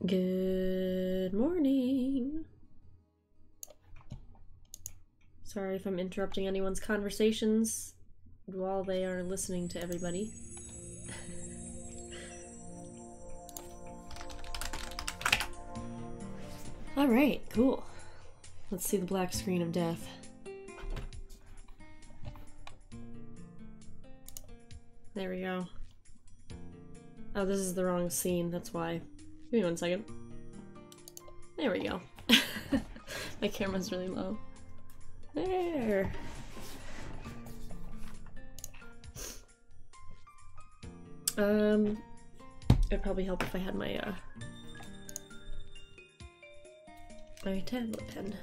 Good morning. Sorry if I'm interrupting anyone's conversations while they are listening to everybody. Alright, cool. Let's see the black screen of death. There we go. Oh, this is the wrong scene, that's why. Give me 1 second. There we go. My camera's really low. There! It'd probably help if I had my, my tablet pen.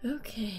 Okay.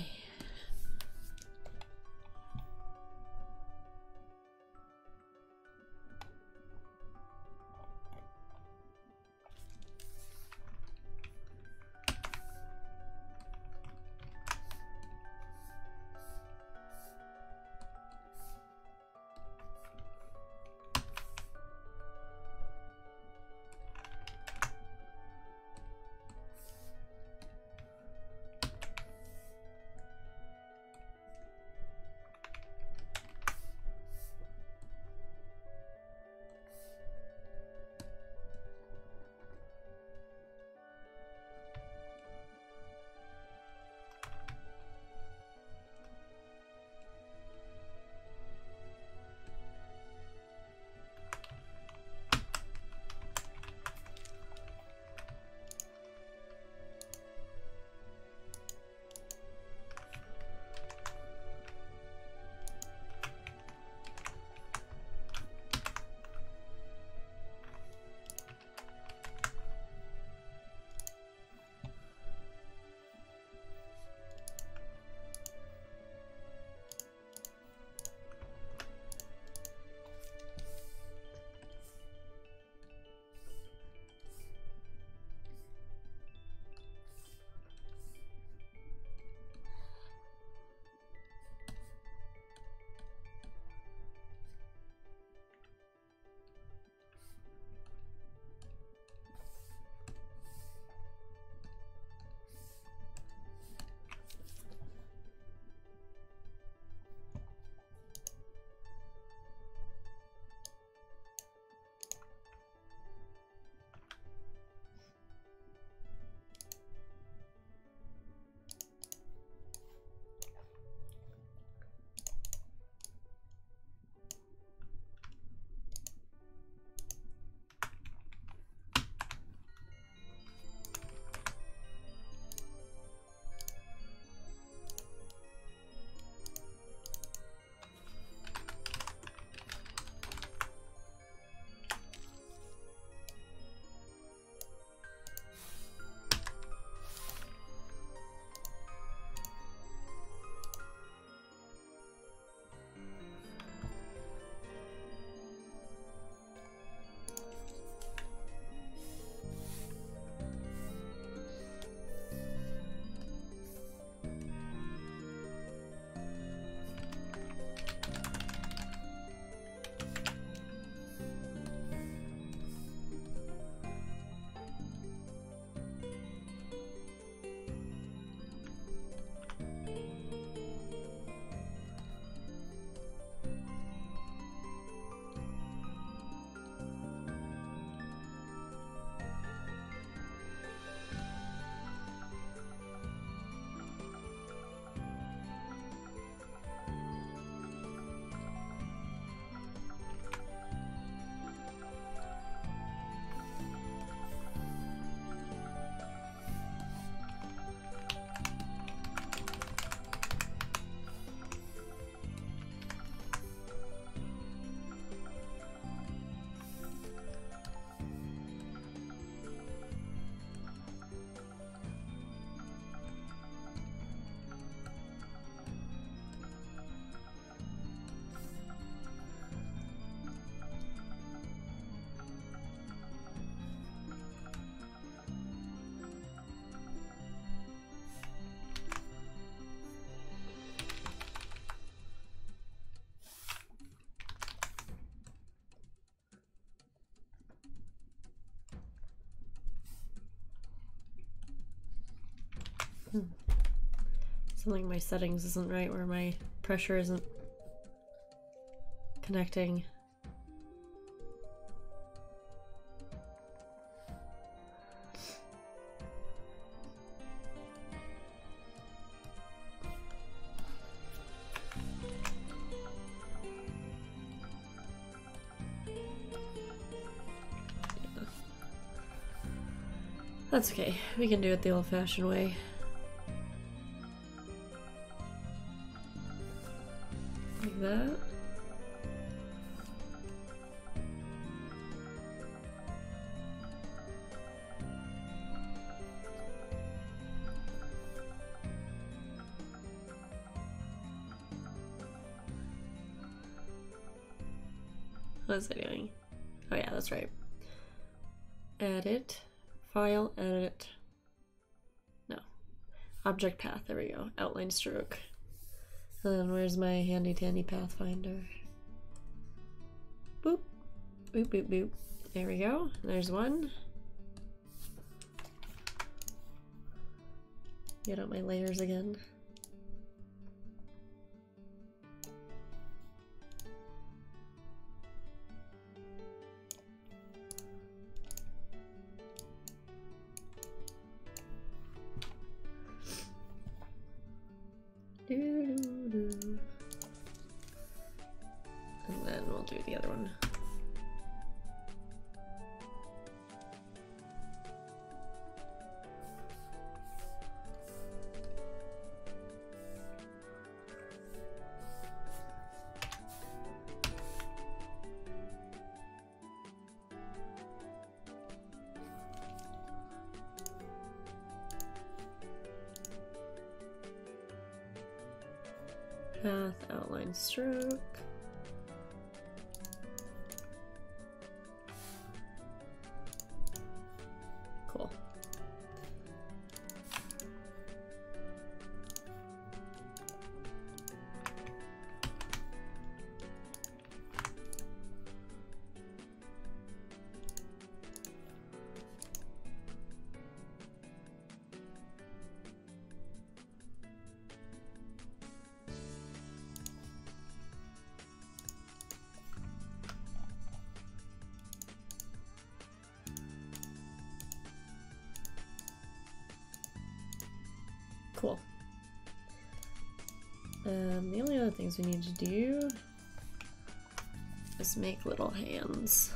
Something my settings isn't right, where my pressure isn't connecting. That's okay. We can do it the old-fashioned way. Like that. What is it doing? Oh yeah, that's right. Edit. File, edit. No. Object path, there we go. Outline stroke. And then where's my handy dandy pathfinder? Boop. Boop, boop, boop. There we go. There's one. Get out my layers again. And then we'll do the other one. Path, outline, stroke. Cool. Cool. The only other things we need to do is make little hands.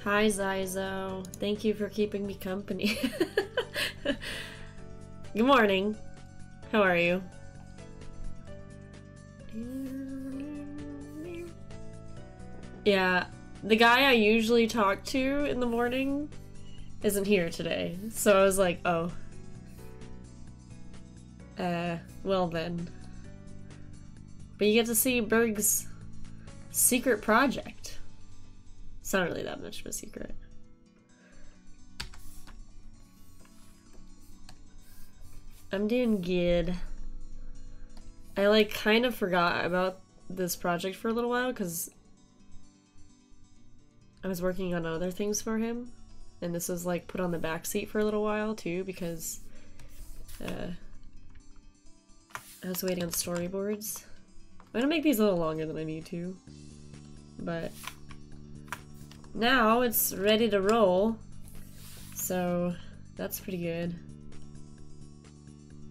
Hi Zyzo, thank you for keeping me company. Good morning. How are you? Yeah, the guy I usually talk to in the morning isn't here today, so I was like, oh. Well then. But you get to see Berg's secret project. It's not really that much of a secret. I'm doing good. I like kind of forgot about this project for a little while because I was working on other things for him, and this was like put on the back seat for a little while too because I was waiting on storyboards. I'm gonna make these a little longer than I need to, but now it's ready to roll, so that's pretty good.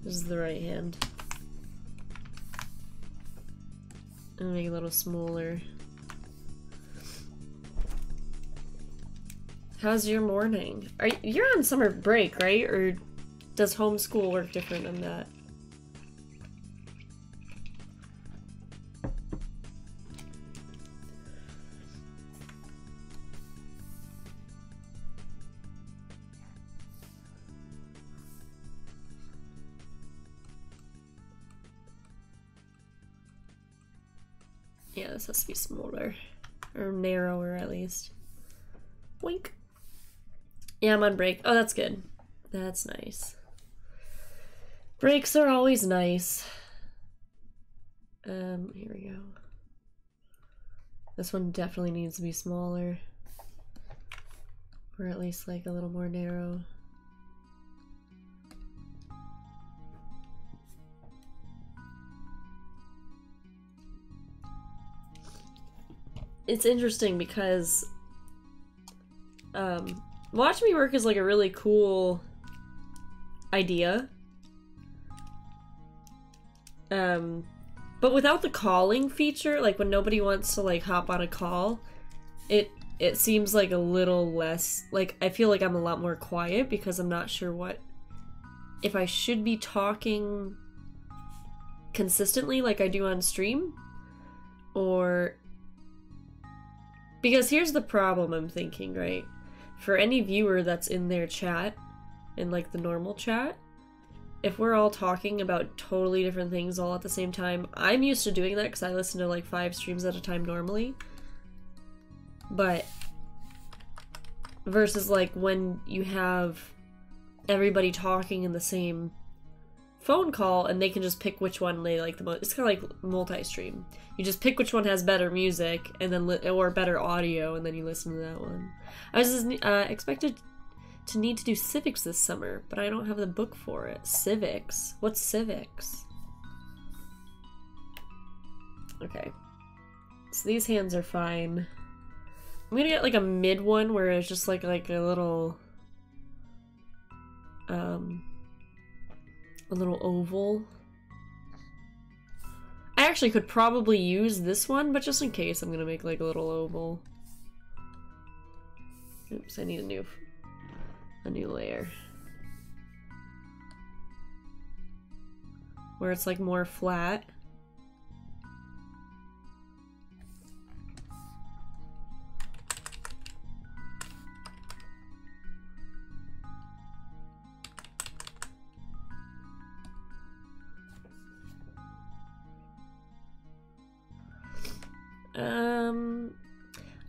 This is the right hand. I'm gonna make it a little smaller. How's your morning? You're on summer break, right? Or does homeschool work different than that? Yeah, this has to be smaller. Or narrower, at least. Wink. Yeah, I'm on break. Oh, that's good. That's nice. Breaks are always nice. Here we go. This one definitely needs to be smaller. Or at least like a little more narrow. It's interesting because watch me work is like a really cool idea. But without the calling feature, like when nobody wants to like hop on a call, it seems like a little less, like I feel like I'm a lot more quiet because I'm not sure if I should be talking consistently like I do on stream, or because here's the problem I'm thinking, right? For any viewer that's in their chat, in like the normal chat, if we're all talking about totally different things all at the same time, I'm used to doing that because I listen to like 5 streams at a time normally. But versus like when you have everybody talking in the same phone call and they can just pick which one they like the most. It's kind of like multi-stream. You just pick which one has better music and then or better audio, and then you listen to that one. I was expected to need to do civics this summer, but I don't have the book for it. Civics? What's civics? Okay. So these hands are fine. I'm gonna get like a mid one where it's just like a little oval. I actually could probably use this one, but just in case I'm gonna make like a little oval. Oops, I need a new layer. Where it's like more flat.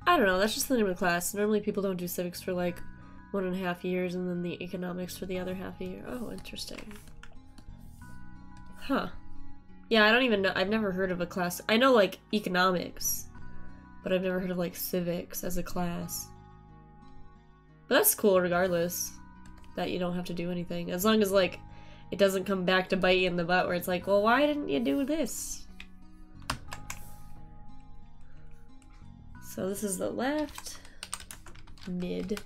I don't know, that's just the name of the class. Normally people don't do civics for like 1.5 years and then the economics for the other half a year. Oh, interesting. Huh. Yeah, I don't even know. I've never heard of a class. I know like economics, but I've never heard of like civics as a class. But that's cool regardless, that you don't have to do anything. As long as like it doesn't come back to bite you in the butt where it's like, well, why didn't you do this? So this is the left, mid.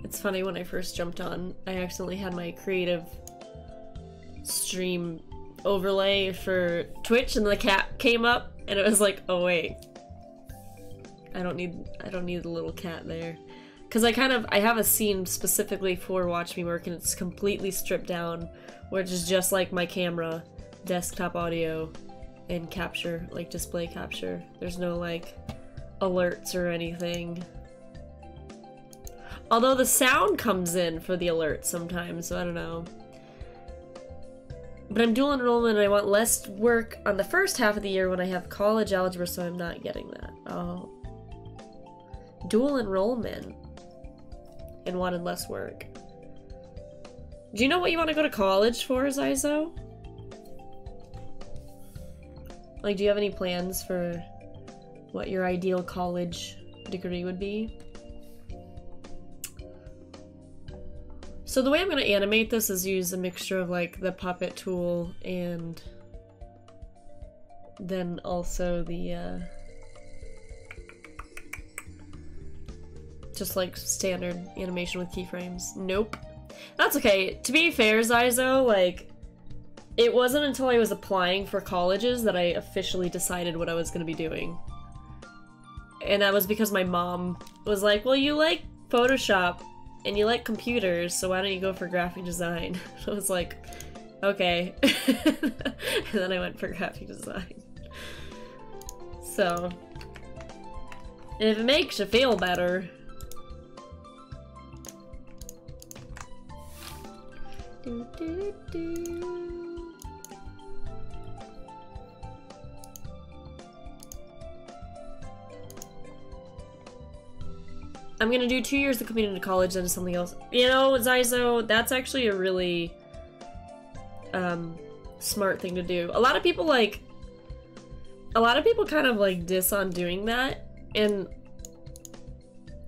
It's funny, when I first jumped on, I accidentally had my creative stream overlay for Twitch and the cat came up and it was like, oh wait. I don't need the little cat there. Cause I have a scene specifically for Watch Me Work and it's completely stripped down, where it's just like my camera, desktop audio, and capture, like display capture. There's no like alerts or anything. Although the sound comes in for the alerts sometimes, so I don't know. But I'm dual enrollment and I want less work on the first half of the year when I have college algebra, so I'm not getting that. Oh. Dual enrollment. And wanted less work. Do you know what you want to go to college for, Zyzo? Like, do you have any plans for what your ideal college degree would be? So the way I'm going to animate this is use a mixture of like the puppet tool and then also the just like standard animation with keyframes. Nope. That's okay. To be fair, Zyzo, like it wasn't until I was applying for colleges that I officially decided what I was going to be doing. And that was because my mom was like, well, you like Photoshop. and you like computers, so why don't you go for graphic design? So I was like, okay. And then I went for graphic design. So, and if it makes you feel better. Do, do, do. I'm gonna do 2 years of community college, then something else. You know, Zyzo, that's actually a really smart thing to do. A lot of people kind of like diss on doing that, and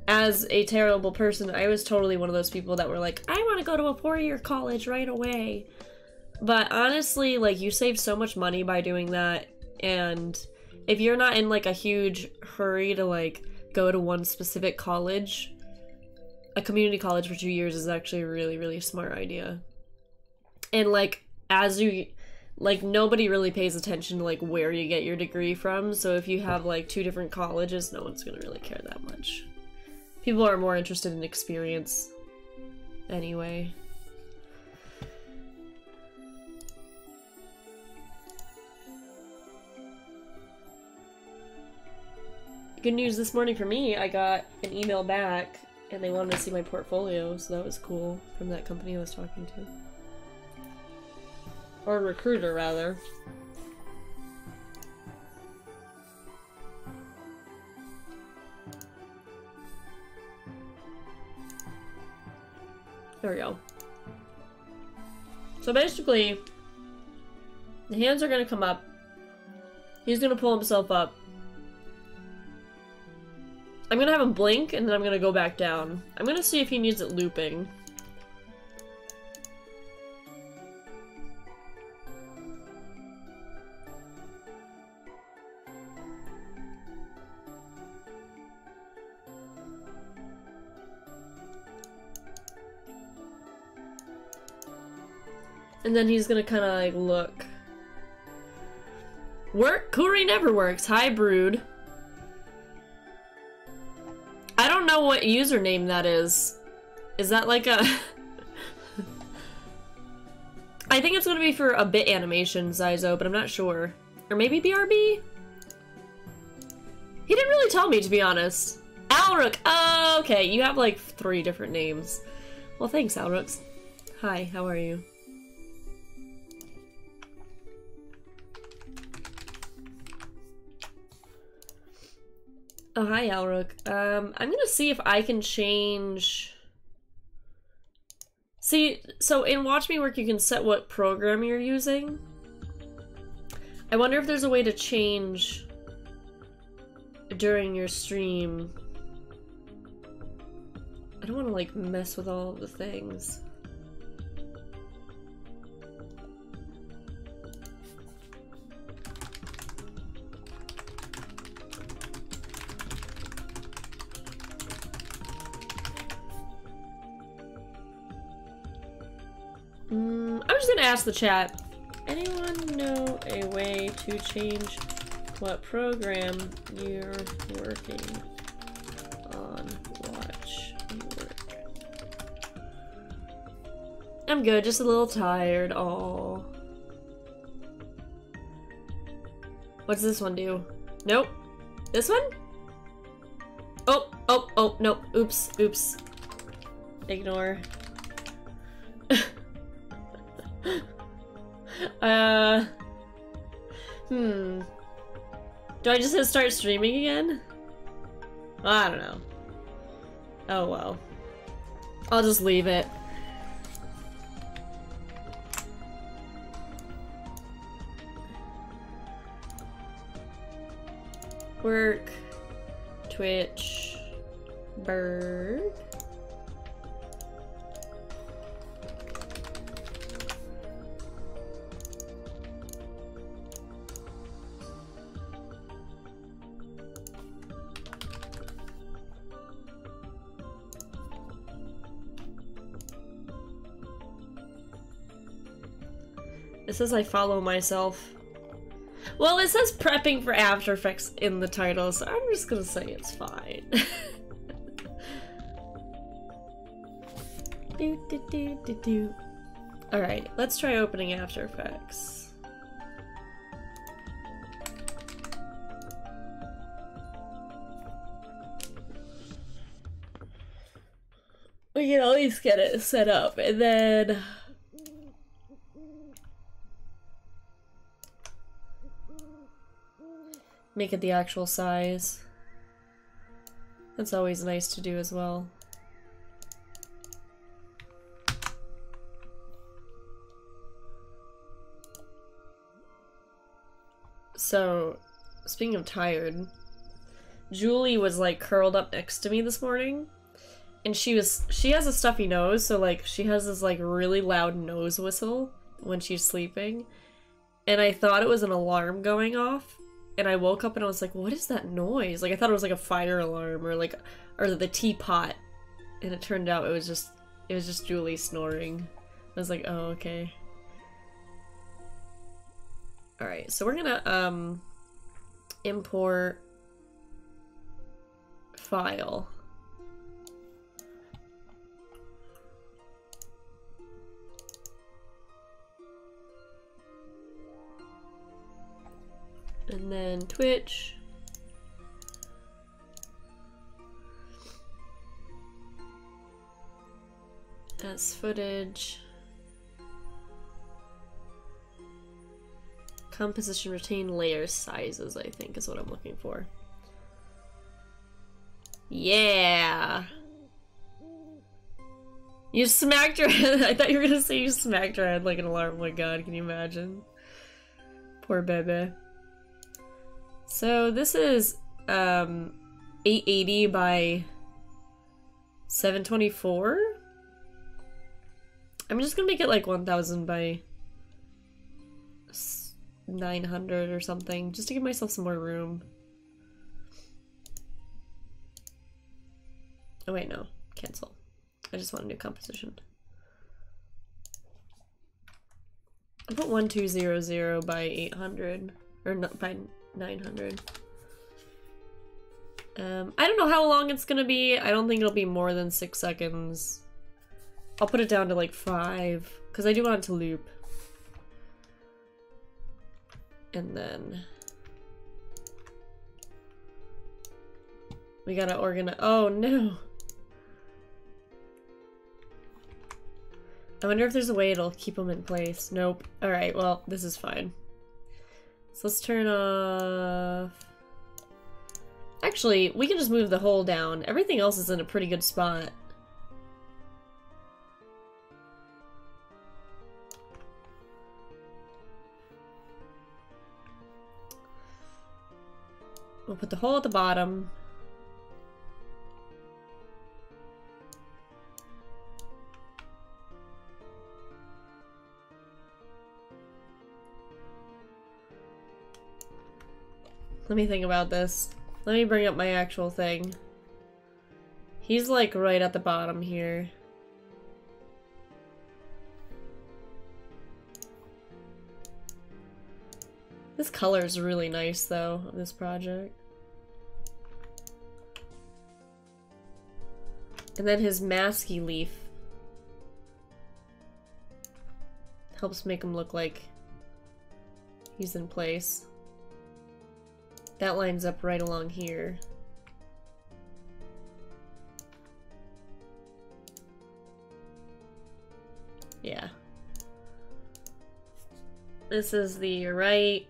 as a terrible person, I was totally one of those people that were like, I want to go to a 4-year college right away. But honestly, like, you save so much money by doing that, and if you're not in like a huge hurry to like go to one specific college, a community college for 2 years is actually a really, really smart idea. And like, as you, like, nobody really pays attention to like where you get your degree from, so if you have like 2 different colleges, no one's gonna really care that much. People are more interested in experience anyway. Good news this morning for me, I got an email back and they wanted to see my portfolio, so that was cool, from that company I was talking to. Or recruiter, rather. There we go. So basically, the hands are gonna come up. He's gonna pull himself up. I'm gonna have him blink, and then I'm gonna go back down. I'm gonna see if he needs it looping. And then he's gonna kinda like look. Work? Kuri never works. Hi, Brood. I don't know what username that is. Is that like a... I think it's gonna be for a bit animation, Zyzo, but I'm not sure. Or maybe BRB? He didn't really tell me, to be honest. Alrook! Oh, okay, you have like 3 different names. Well, thanks, Alrooks. Hi, how are you? Oh, hi, Alrook. I'm gonna see if I can change... See, so in Watch Me Work, you can set what program you're using. I wonder if there's a way to change during your stream. I don't want to, like, mess with all of the things. I'm just gonna ask the chat. Anyone know a way to change what program you're working on? Watch Me Work. I'm good, just a little tired. Aw. What's this one do? Nope. This one? Oh, oh, oh, no. Oops, oops. Ignore. Do I just hit start streaming again? I don't know. Oh well. I'll just leave it. Work. Twitch. Bird. It says I follow myself. Well, it says prepping for After Effects in the title, so I'm just gonna say it's fine. Do, do, do, do, do. Alright, let's try opening After Effects. We can at least get it set up, and then make it the actual size. That's always nice to do as well. So, speaking of tired, Julie was like curled up next to me this morning, and she has a stuffy nose, so like she has this like really loud nose whistle when she's sleeping, and I thought it was an alarm going off, and I woke up and I was like, what is that noise? Like I thought it was like a fire alarm or the teapot, and it turned out it was just Julie snoring. I was like, oh, okay. Alright, so we're gonna import file. And then Twitch. As footage. Composition retain layer sizes, I think is what I'm looking for. Yeah! You smacked your head. I thought you were gonna say you smacked your head like an alarm. Oh my god, can you imagine? Poor Bebe. So this is 880 by 724. I'm just gonna make it like 1000 by 900 or something, just to give myself some more room. Oh wait, no. Cancel. I just want a new composition. I'll put 1200 by 800. Or not by 900. I don't know how long it's gonna be. I don't think it'll be more than 6 seconds. I'll put it down to like 5, because I do want it to loop. And then we gotta organize. Oh no! I wonder if there's a way it'll keep them in place. Nope. Alright, well, this is fine. So let's turn off... Actually, we can just move the hole down. Everything else is in a pretty good spot. We'll put the hole at the bottom. Let me think about this. Let me bring up my actual thing. He's like right at the bottom here. This color is really nice though, of this project. And then his masky leaf helps make him look like he's in place. That lines up right along here. Yeah. This is the right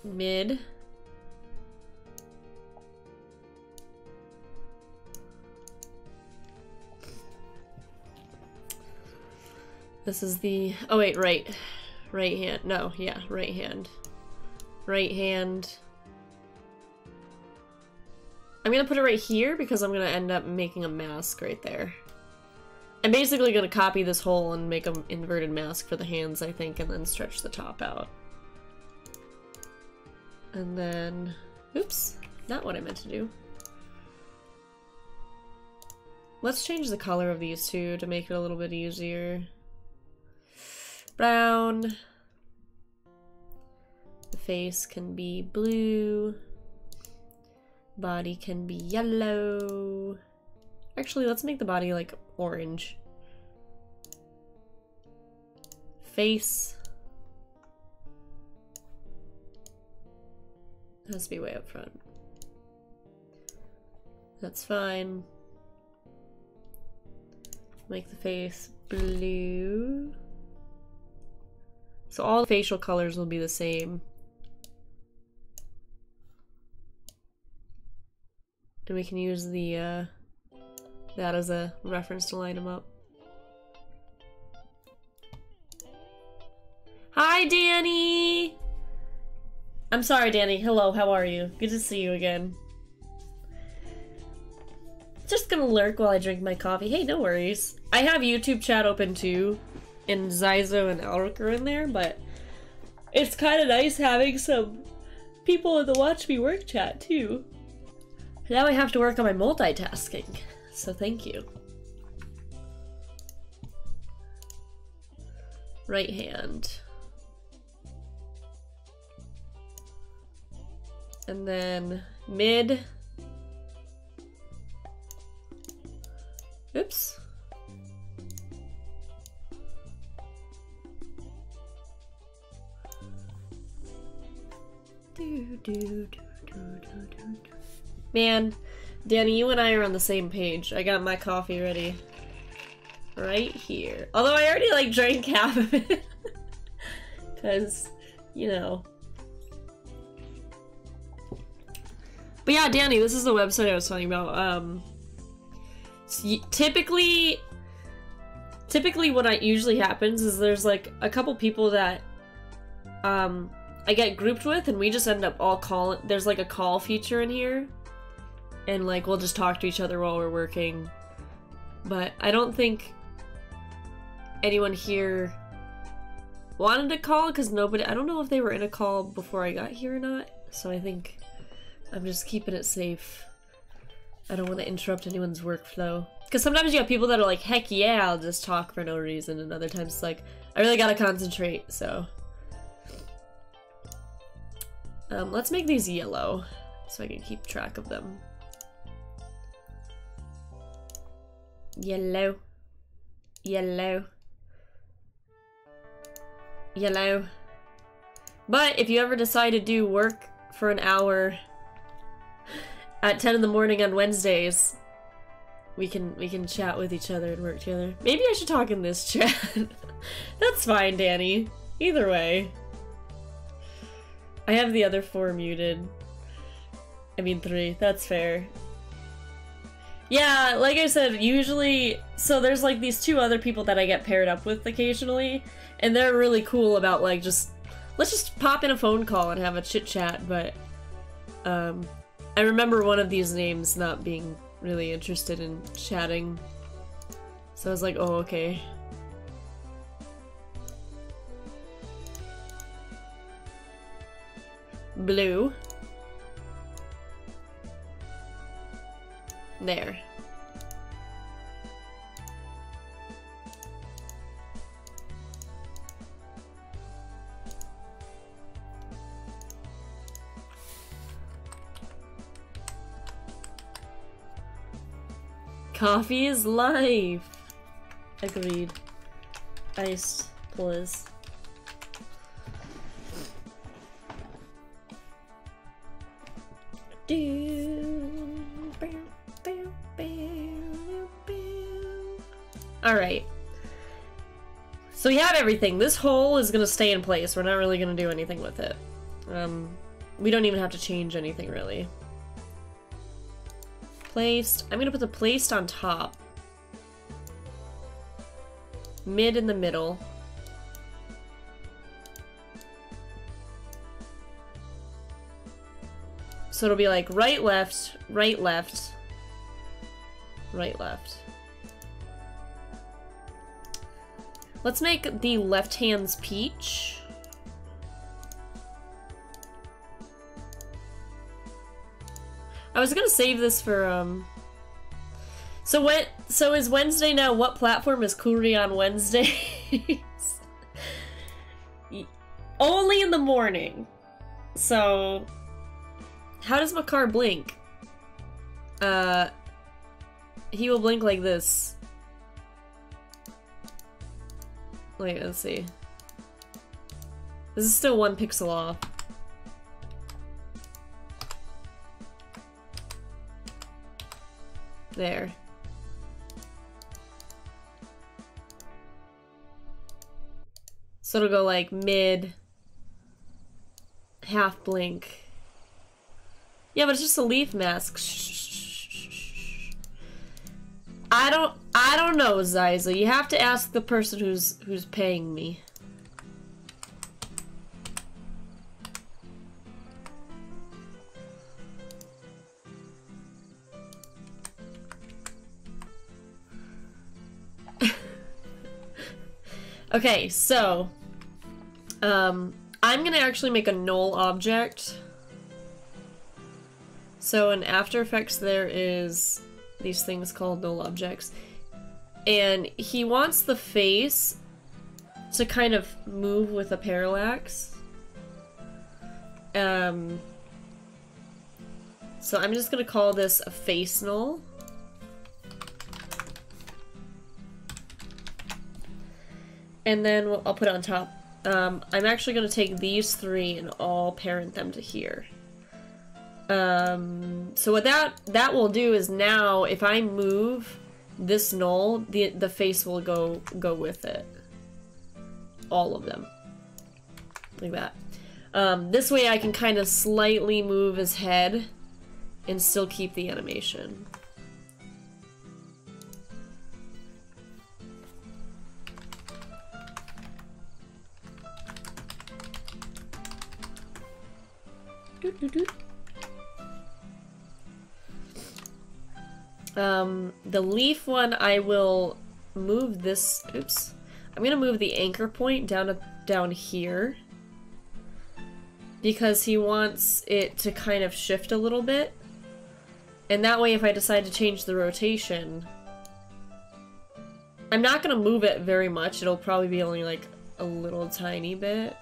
mid. This is the, oh wait, right hand, no, yeah, right hand. Right hand. I'm gonna put it right here because I'm gonna end up making a mask right there. I'm basically gonna copy this hole and make an inverted mask for the hands, I think, and then stretch the top out. And then, oops, not what I meant to do. Let's change the color of these two to make it a little bit easier. Brown. The face can be blue. Body can be yellow. Actually, let's make the body like orange. face. It has to be way up front. That's fine. Make the face blue. So all the facial colors will be the same. And we can use the that as a reference to line them up. Hi, Danny! I'm sorry, Danny. Hello, how are you? Good to see you again. Just gonna lurk while I drink my coffee. Hey, no worries. I have YouTube chat open too, and Zyzo and Elric are in there, but it's kind of nice having some people in the Watch Me Work chat too. Now I have to work on my multitasking, so thank you. Right hand. And then mid. Oops. Man, Danny, you and I are on the same page. I got my coffee ready. Right here. Although I already like drank half of it. Cause, you know. But yeah, Danny, this is the website I was talking about. Typically what usually happens is there's like a couple people that I get grouped with, and we just end up all calling. There's like a call feature in here, and like we'll just talk to each other while we're working. But I don't think anyone here wanted to call because nobody. I don't know if they were in a call before I got here or not. So I think I'm just keeping it safe. I don't want to interrupt anyone's workflow. Because sometimes you have people that are like, heck yeah, I'll just talk for no reason. And other times it's like, I really gotta concentrate, so. Let's make these yellow so I can keep track of them. Yellow. Yellow. Yellow. But if you ever decide to do work for an hour at 10 in the morning on Wednesdays, we can chat with each other and work together. Maybe I should talk in this chat. That's fine, Danny. Either way. I have the other 4 muted. I mean 3. That's fair. Yeah, like I said, usually... So there's like these 2 other people that I get paired up with occasionally, and they're really cool about like just... Let's just pop in a phone call and have a chit chat, but... I remember one of these names not being really interested in chatting. So I was like, oh, okay. Blue. There. Coffee is life. Agreed. Iced, please. Alright. So we have everything. This hole is gonna stay in place. We're not really gonna do anything with it. We don't even have to change anything, really. Placed. I'm gonna put the placed on top. Mid in the middle. So it'll be like right, left, right, left, right, left. Let's make the left hand's peach. I was gonna save this for, So is Wednesday now, what platform is Kuri on Wednesdays? Only in the morning. So, how does Makar blink? He will blink like this. Wait, let's see. This is still 1 pixel off. There. So it'll go like mid, half blink. Yeah, but it's just a leaf mask. I don't know, Zyza. You have to ask the person who's paying me. Okay, so I'm gonna actually make a null object. So in After Effects there is these things called null objects. And he wants the face to kind of move with a parallax. So I'm just gonna call this a face null. And then I'll put it on top. I'm actually going to take these 3 and all parent them to here. So what that will do is now, if I move this null, the face will go with it. All of them. Like that. This way I can kind of slightly move his head and still keep the animation. The leaf one, I will move this. Oops. I'm gonna move the anchor point down here because he wants it to kind of shift a little bit, and that way, if I decide to change the rotation, I'm not gonna move it very much. It'll probably be only like a little tiny bit.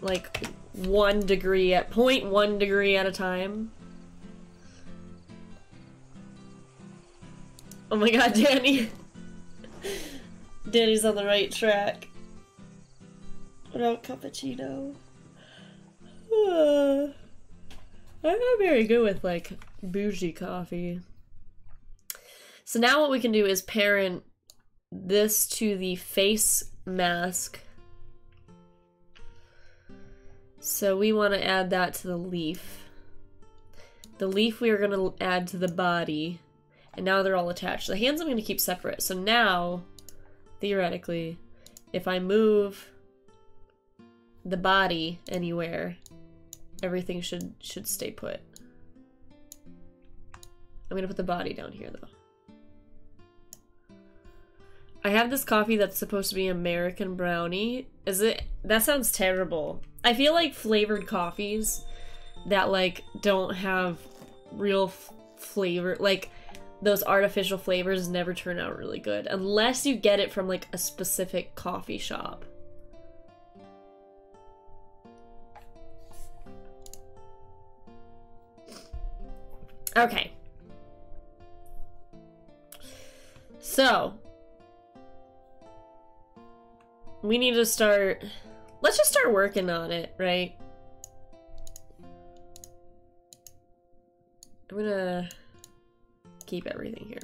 Like 1 degree at 0.1 degree at a time. Oh my god, Danny. Danny's on the right track. Without cappuccino. I'm not very good with like bougie coffee. So now what we can do is parent this to the face mask. So we want to add that to the leaf. The leaf we are going to add to the body. And now they're all attached. The hands I'm going to keep separate. So now, theoretically, if I move the body anywhere, everything should stay put. I'm going to put the body down here though. I have this coffee that's supposed to be American brownie. Is it? That sounds terrible. I feel like flavored coffees that like don't have real flavor, like those artificial flavors never turn out really good unless you get it from like a specific coffee shop. Okay. So we need to start. Let's just start working on it, right? I'm gonna keep everything here.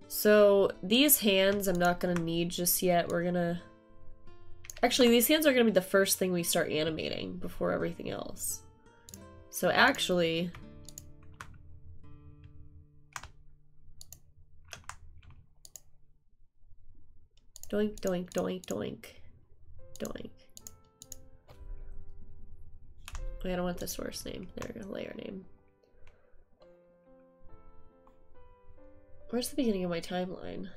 So these hands I'm not gonna need just yet. We're gonna... Actually, these hands are gonna be the first thing we start animating before everything else. So actually... Doink, doink, doink, doink. Doink. Wait, I don't want the source name. There we go, layer name. Where's the beginning of my timeline?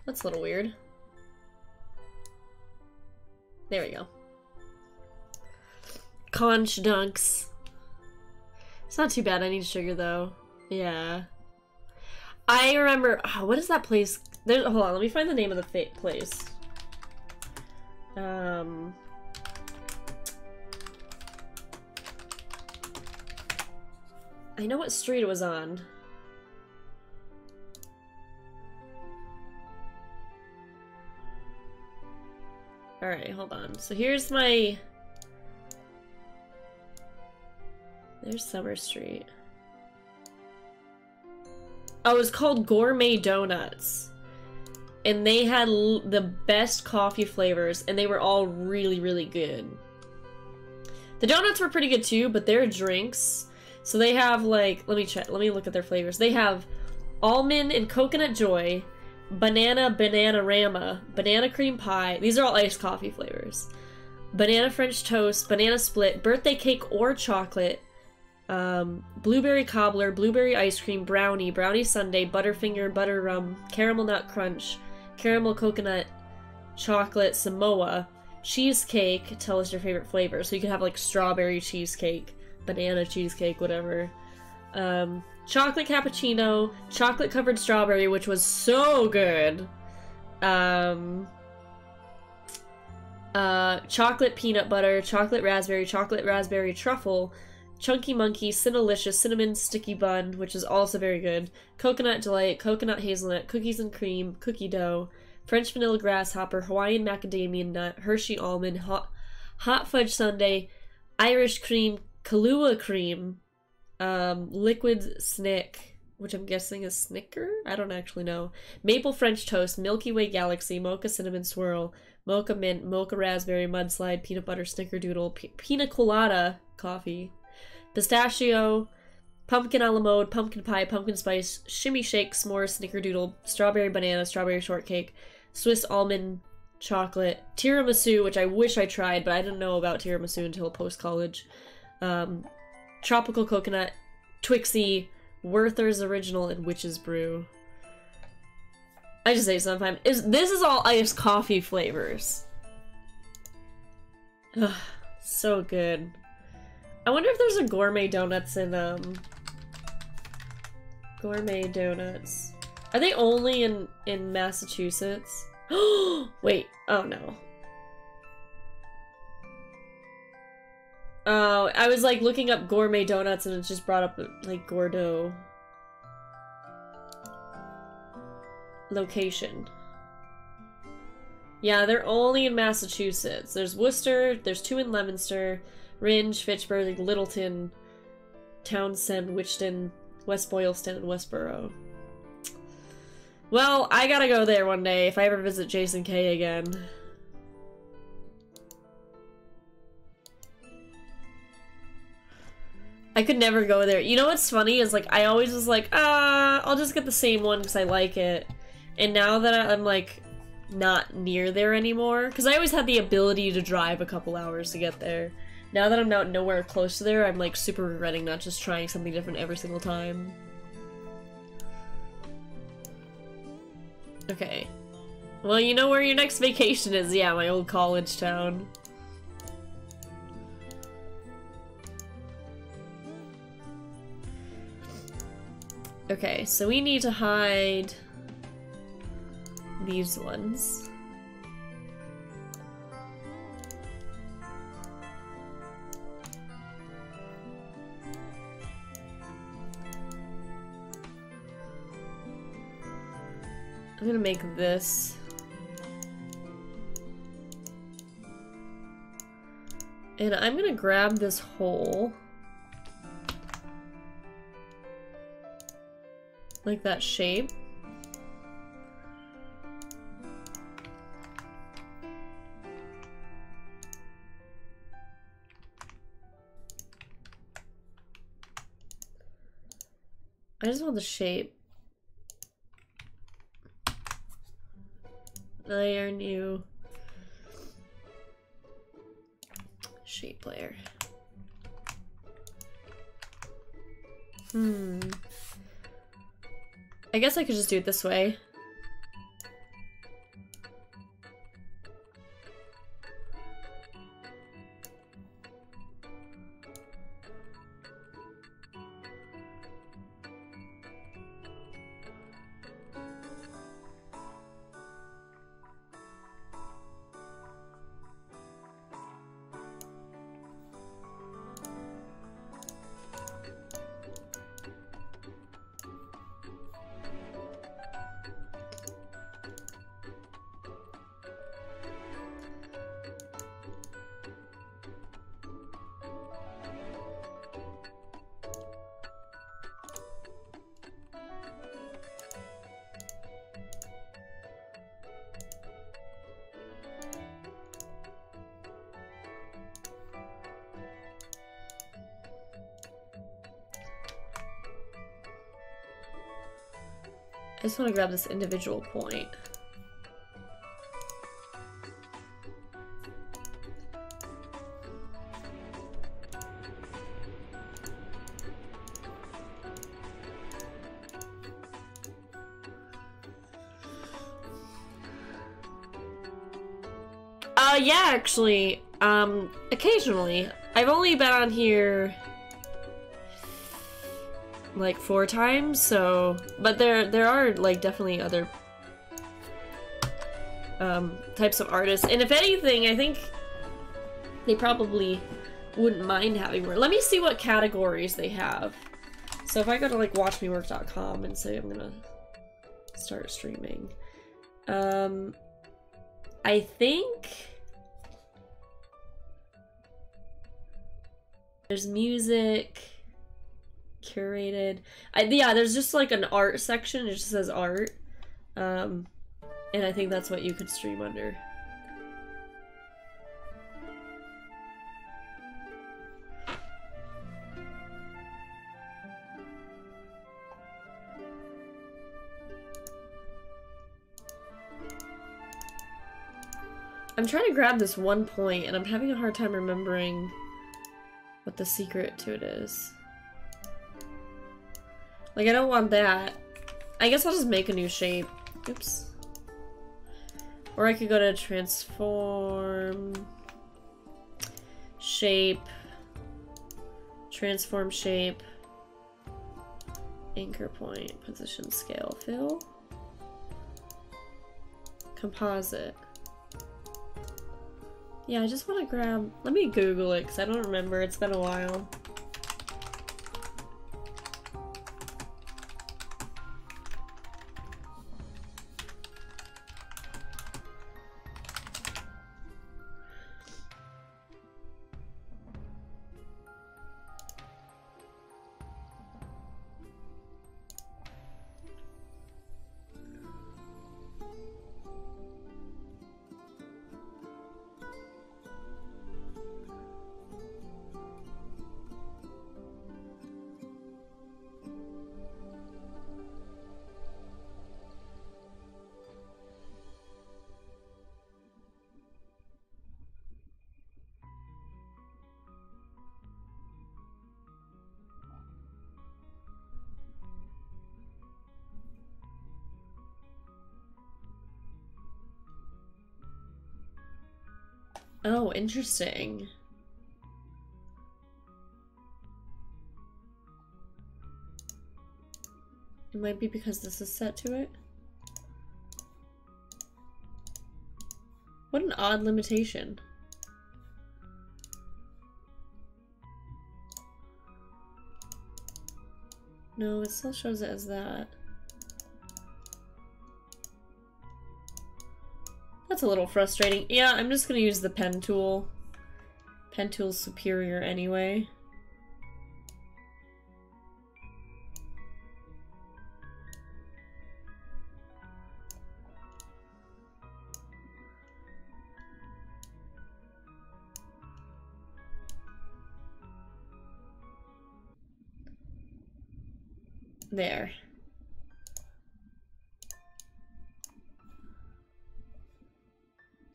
That's a little weird. There we go. Conch dunks. It's not too bad. I need sugar though. Yeah. I remember. Oh, what is that place? Hold on. Let me find the name of the place. I know what street it was on. Alright, hold on. So here's my... There's Summer Street. Oh, it's called Gourmet Donuts. And they had the best coffee flavors, and they were all really, really good. The donuts were pretty good too, but their drinks... So they have, like... Let me look at their flavors. They have almond and coconut joy, banana bananarama, banana cream pie. These are all iced coffee flavors. Banana French toast, banana split, birthday cake or chocolate, blueberry cobbler, blueberry ice cream, brownie, brownie sundae, butterfinger, butter rum, caramel nut crunch, caramel coconut, chocolate, Samoa, cheesecake. Tell us your favorite flavor. So you can have like strawberry cheesecake, banana cheesecake, whatever. Chocolate cappuccino, chocolate covered strawberry, which was so good. Chocolate peanut butter, chocolate raspberry truffle, chunky monkey, Cinnalicious, cinnamon sticky bun, which is also very good, coconut delight, coconut hazelnut, cookies and cream, cookie dough, French vanilla grasshopper, Hawaiian macadamia nut, Hershey almond, hot fudge sundae, Irish cream, Kahlua cream, liquid snick, which I'm guessing is Snicker? I don't actually know. Maple French toast, Milky Way galaxy, mocha cinnamon swirl, mocha mint, mocha raspberry, mudslide, peanut butter snickerdoodle, pina colada coffee, pistachio, pumpkin a la mode, pumpkin pie, pumpkin spice, shimmy shake, s'mores, snickerdoodle, strawberry banana, strawberry shortcake, Swiss almond chocolate, tiramisu, which I wish I tried, but I didn't know about tiramisu until post-college, tropical coconut, Twixie, Werther's Original, and Witch's Brew. I just say sometimes. This is all iced coffee flavors. Ugh, so good. I wonder if there's a Gourmet Donuts in, Gourmet Donuts. Are they only in Massachusetts? Wait, oh no. Oh, I was like looking up Gourmet Donuts and it just brought up like Gordo. Location. Yeah, they're only in Massachusetts. There's Worcester, there's 2 in Leominster, Rindge, Fitchburg, Littleton, Townsend, Witchton, West Boylston, and Westboro. Well, I gotta go there one day if I ever visit Jason K again. I could never go there. You know what's funny is, like, I always was like, I'll just get the same one because I like it. And now that I'm, like, not near there anymore, because I always had the ability to drive a couple hours to get there. Now that I'm not nowhere close to there, I'm, like, super regretting not just trying something different every single time. Okay. Well, you know where your next vacation is. Yeah, my old college town. Okay, so we need to hide these ones. I'm gonna make this. And I'm gonna grab this hole. Like that shape. I just want the shape. Layer new shape layer. I guess I could just do it this way. just want to grab this individual point. Yeah, actually, occasionally. I've only been on here like 4 times, so, but there are like definitely other types of artists, and if anything, I think they probably wouldn't mind having more. Let me see what categories they have. So if I go to like watchmework.com and say I'm gonna start streaming, I think there's music, curated. Yeah, there's just like an art section. It just says art. And I think that's what you could stream under. I'm trying to grab this one point, and I'm having a hard time remembering what the secret to it is. Like, I don't want that. I guess I'll just make a new shape. Oops. Or I could go to transform, shape, transform shape, anchor point, position, scale, fill, composite. Yeah, I just want to grab, let me Google it because I don't remember, it's been a while. Oh, interesting. It might be because this is set to it. What an odd limitation. No, it still shows it as that. That's a little frustrating. Yeah, I'm just gonna use the pen tool. Pen tool's superior anyway. There.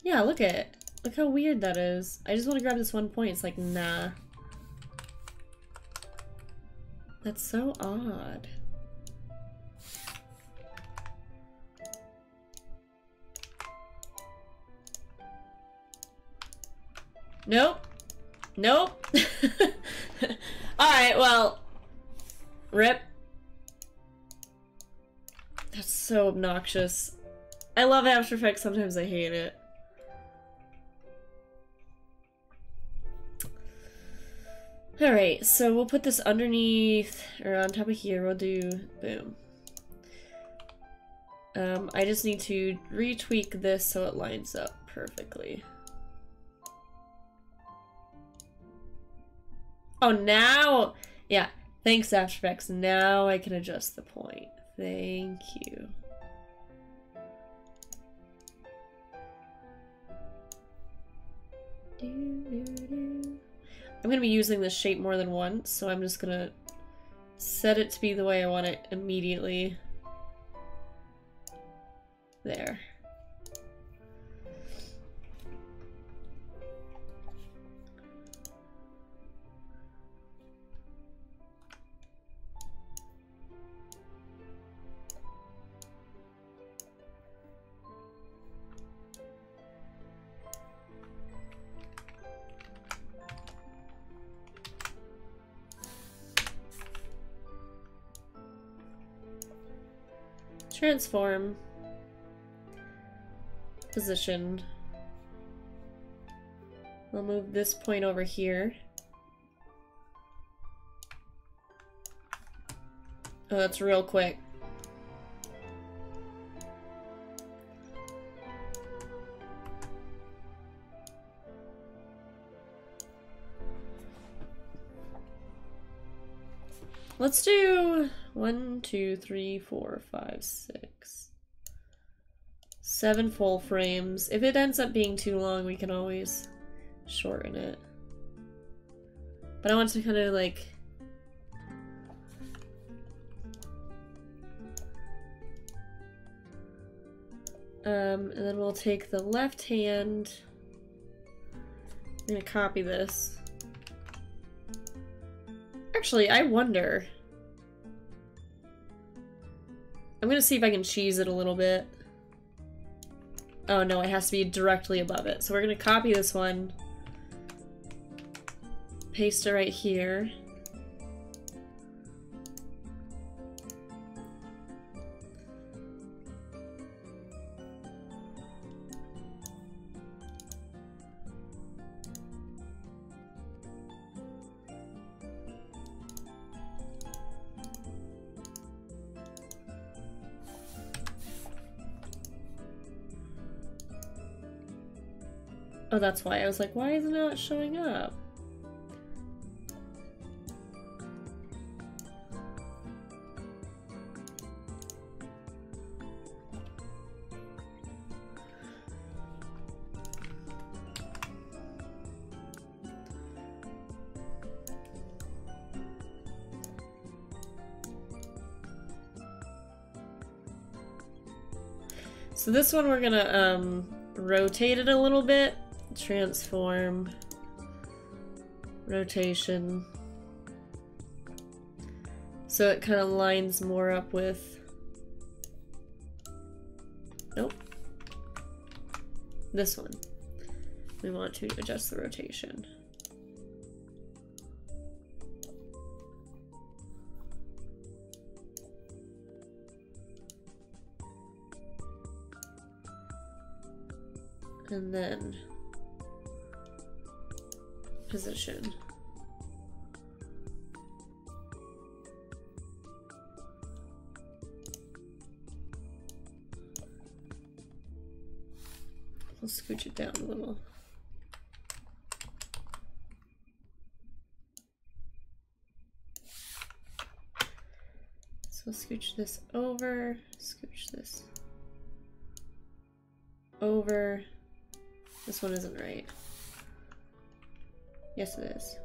Yeah, look at it. Look how weird that is. I just want to grab this one point. It's like, nah. That's so odd. Nope. Nope. Alright, well. Rip. That's so obnoxious. I love After Effects, sometimes I hate it. Alright, so we'll put this underneath, or on top of here, we'll do, boom. I just need to retweak this so it lines up perfectly. Oh, now, yeah, thanks After Effects, now I can adjust the point. Thank you. I'm gonna be using this shape more than once, so I'm just gonna set it to be the way I want it immediately. There. Transform. Position. We'll move this point over here. Oh, that's real quick. Let's do 1, 2, 3, 4, 5, 6, 7 full frames. If it ends up being too long, we can always shorten it. But I want to kind of like and then we'll take the left hand. I'm gonna copy this. Actually, I wonder. I'm gonna see if I can cheese it a little bit. Oh no, it has to be directly above it. So we're gonna copy this one. Paste it right here. Oh, that's why. I was like, why isn't it not showing up? So this one we're gonna rotate it a little bit. Transform, rotation, so it kind of lines more up with, nope, this one. We want to adjust the rotation. And then position. We'll scooch it down a little. So scooch this over, scooch this over. This one isn't right. Yes, it is.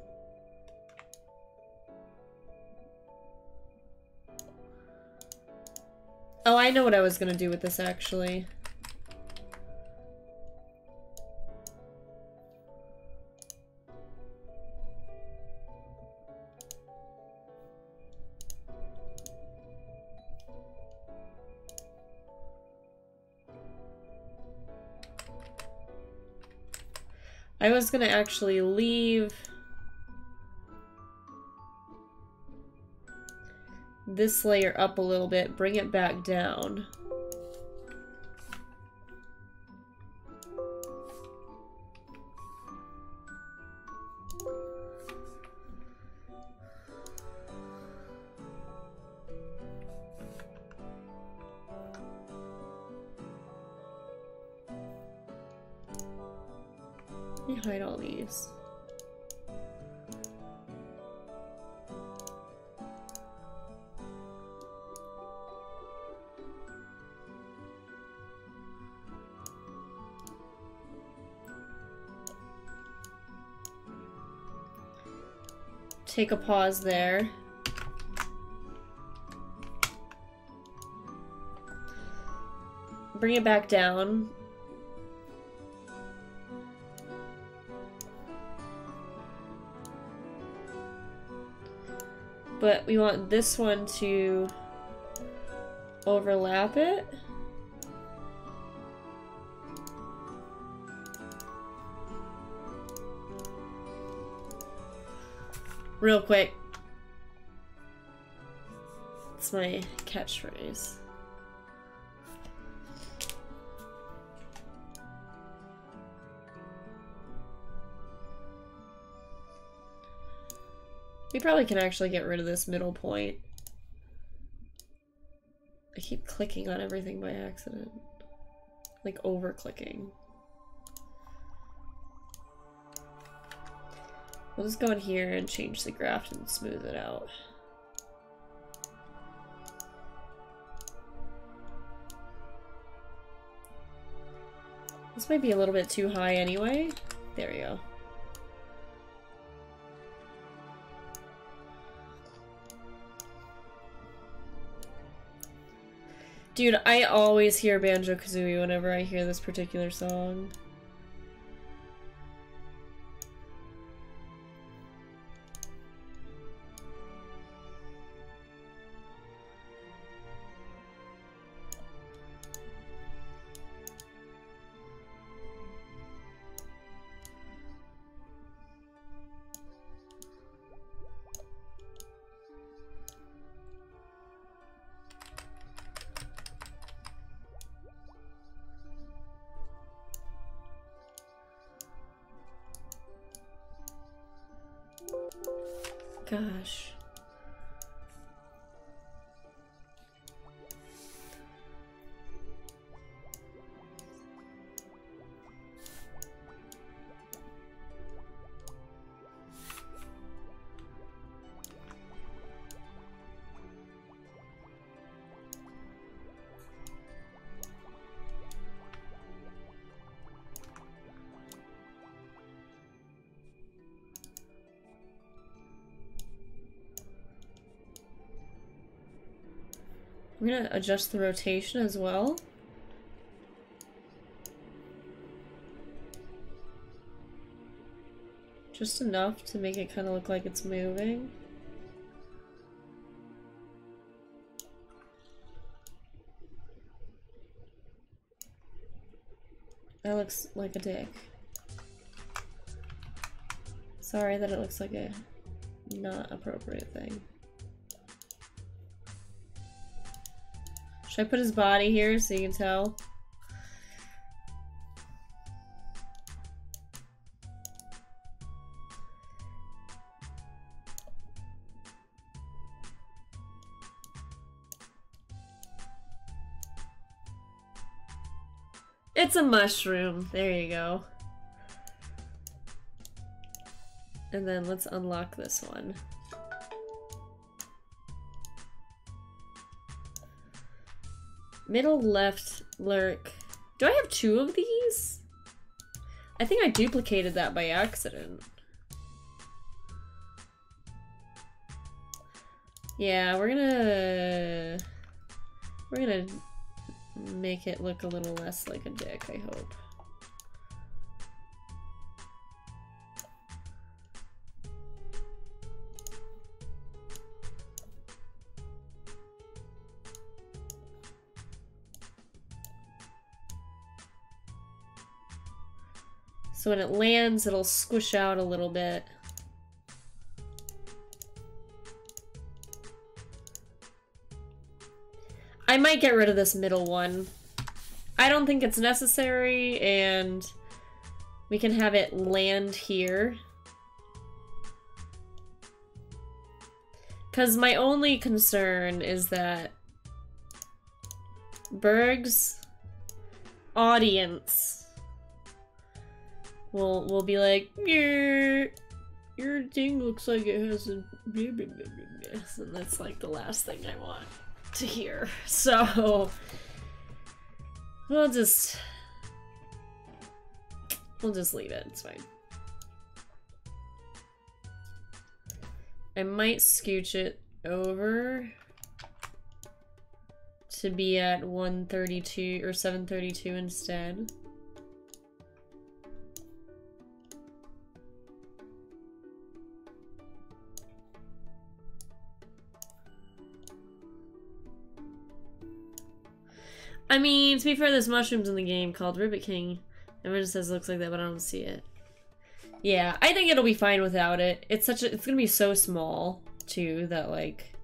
Oh, I know what I was gonna do with this, actually. I was gonna actually leave this layer up a little bit, bring it back down. Let me hide all these. Take a pause there. bring it back down. But we want this one to overlap it. Real quick. It's my catchphrase. We probably can actually get rid of this middle point. I keep clicking on everything by accident. Like over-clicking. We'll just go in here and change the graph and smooth it out. This might be a little bit too high anyway. There we go. Dude, I always hear Banjo-Kazooie whenever I hear this particular song. Gosh. I'm gonna adjust the rotation as well. Just enough to make it kind of look like it's moving. That looks like a dick. Sorry that it looks like a not appropriate thing. Should I put his body here so you can tell? It's a mushroom. There you go. And then let's unlock this one. Middle left lurk. Do I have two of these? I think I duplicated that by accident. Yeah, we're gonna make it look a little less like a dick, I hope. So when it lands, it'll squish out a little bit. I might get rid of this middle one. I don't think it's necessary, and we can have it land here. Because my only concern is that Berg's audience will be like, yeah, your thing looks like it has a blah, blah, blah, blah. And that's like the last thing I want to hear. So we'll just leave it. It's fine. I might scooch it over to be at 132 or 732 instead. I mean, to be fair, there's mushrooms in the game called Ribbit King. Everyone says it looks like that, but I don't see it. Yeah, I think it'll be fine without it. It's gonna be so small, too, that, like,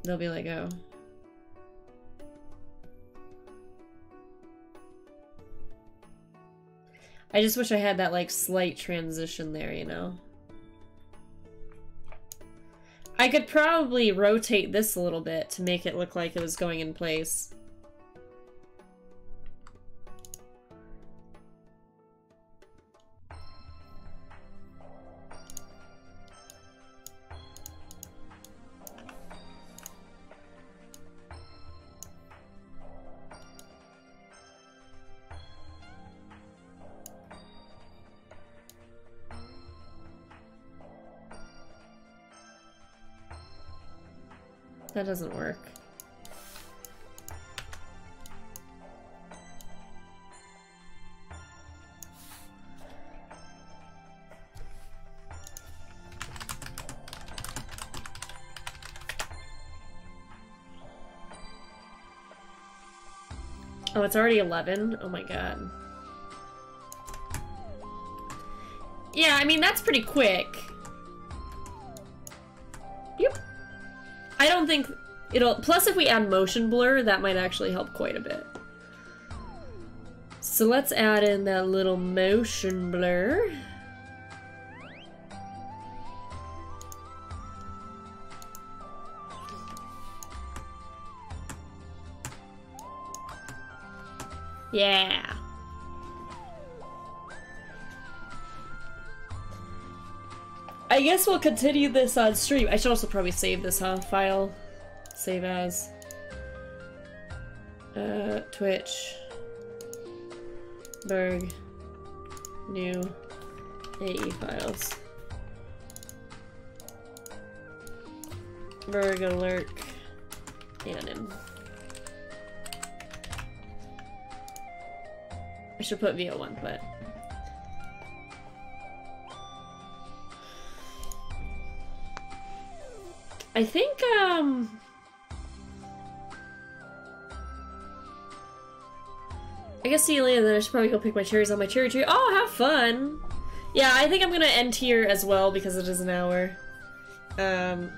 they'll be like, oh. I just wish I had that, like, slight transition there, you know? I could probably rotate this a little bit to make it look like it was going in place. That doesn't work. Oh, it's already 11? Oh my god. Yeah, I mean, that's pretty quick. Yep. I don't think it'll... Plus, if we add motion blur, that might actually help quite a bit. So let's add in that little motion blur. Yeah. I guess we'll continue this on stream. I should also probably save this, file. Save as. Twitch. Berg. New. AE files. Berg alert. Canon. I should put VO1, but... I think, I guess see you later, then I should probably go pick my cherries on my cherry tree. Oh, have fun! Yeah, I think I'm gonna end here as well because it is an hour. And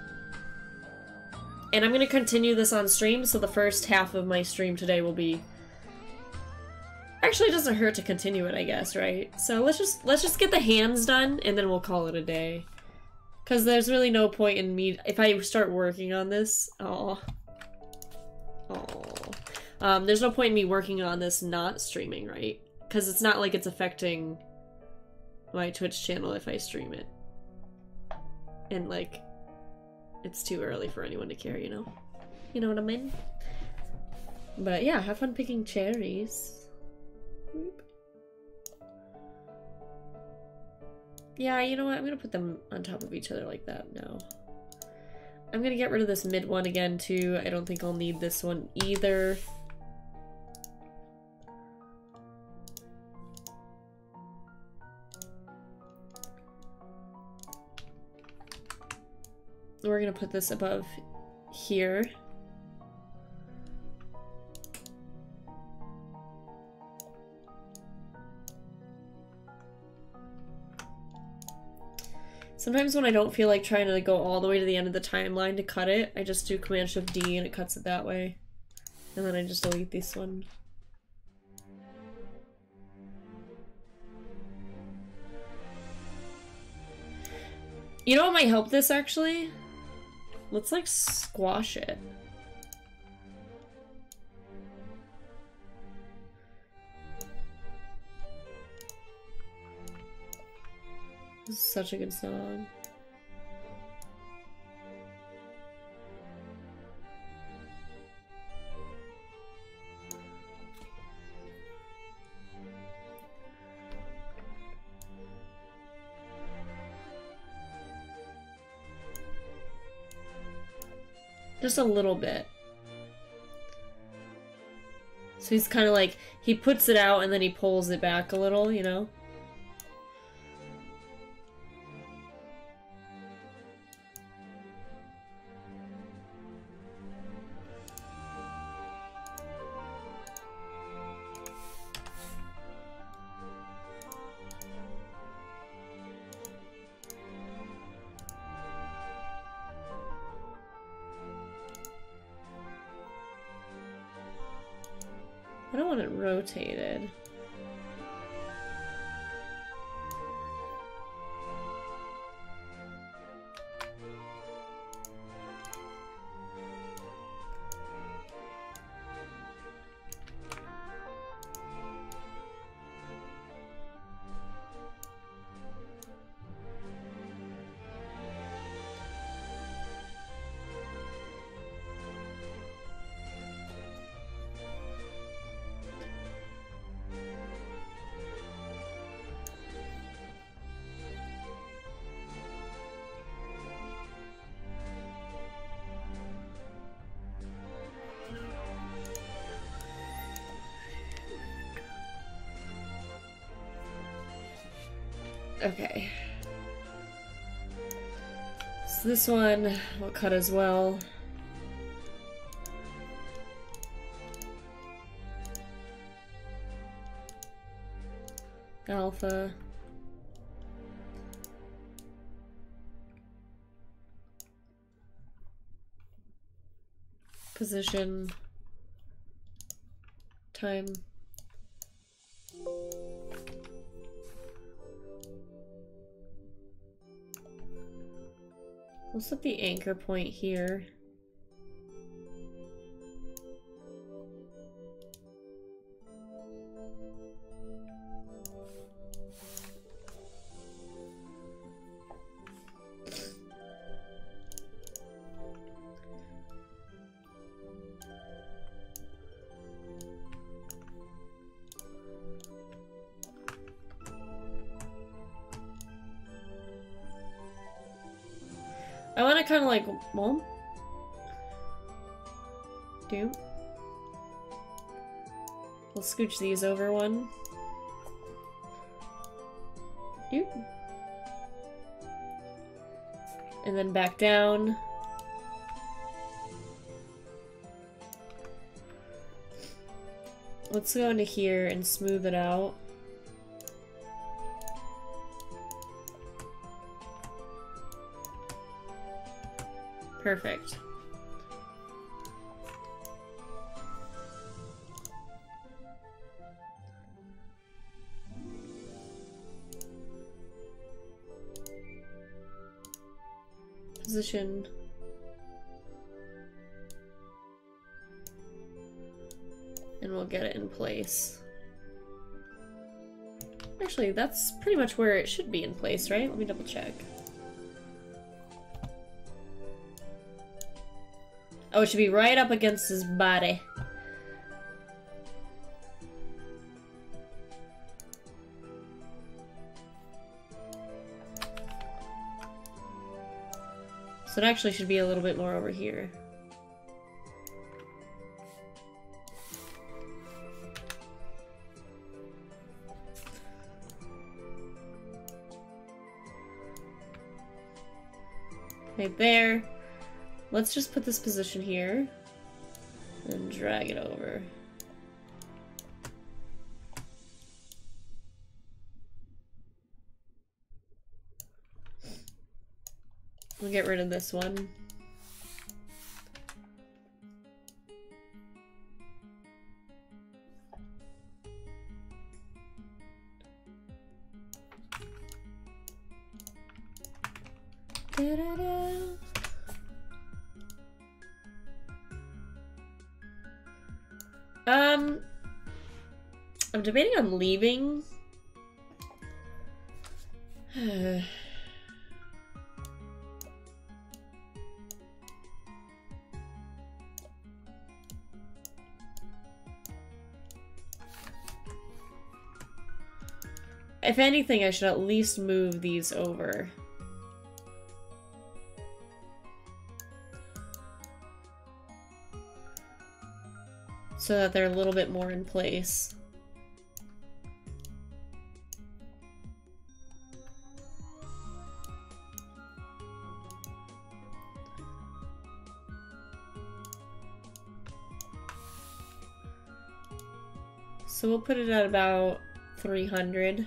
I'm gonna continue this on stream, so the first half of my stream today will be... Actually, it doesn't hurt to continue it, I guess, right? So let's just get the hands done, and then we'll call it a day. Because there's really no point in me... If I start working on this... there's no point in me working on this not streaming, right? Because it's not like it's affecting my Twitch channel if I stream it. And, like, it's too early for anyone to care, you know? You know what I mean? But yeah, have fun picking cherries. Whoop. Yeah, you know what? I'm gonna put them on top of each other like that now. I'm gonna get rid of this mid one again, too. I don't think I'll need this one either. We're gonna put this above here. Sometimes when I don't feel like trying to go all the way to the end of the timeline to cut it, I just do Command-Shift-D and it cuts it that way. And then I just delete this one. You know what might help this, actually? Let's, like, squash it. This is such a good song. Just a little bit. So he's kind of like, he puts it out and then he pulls it back a little, you know? I don't want it rotated. Okay. So this one will cut as well. Alpha. Position. Time. We'll set the anchor point here. I want to kind of like, well, we'll scooch these over one. And then back down. Let's go into here and smooth it out. Perfect. Position. And we'll get it in place. Actually, that's pretty much where it should be in place, right? Let me double check. Oh, it should be right up against his body. So it actually should be a little bit more over here. Right there. Let's just put this position here and drag it over. We'll get rid of this one. Da-da-da. I'm debating on leaving. If anything, I should at least move these over. so that they're a little bit more in place. So we'll put it at about 300.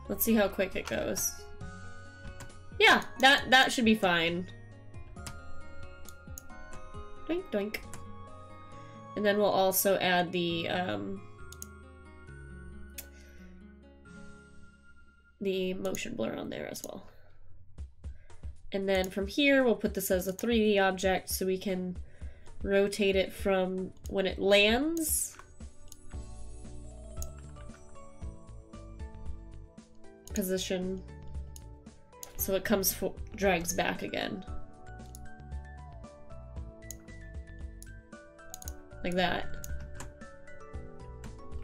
Let's see how quick it goes. Yeah, that should be fine. Doink doink. And then we'll also add the motion blur on there as well. And then from here, we'll put this as a 3D object so we can rotate it from when it lands. Position. So it comes drags back again. Like that.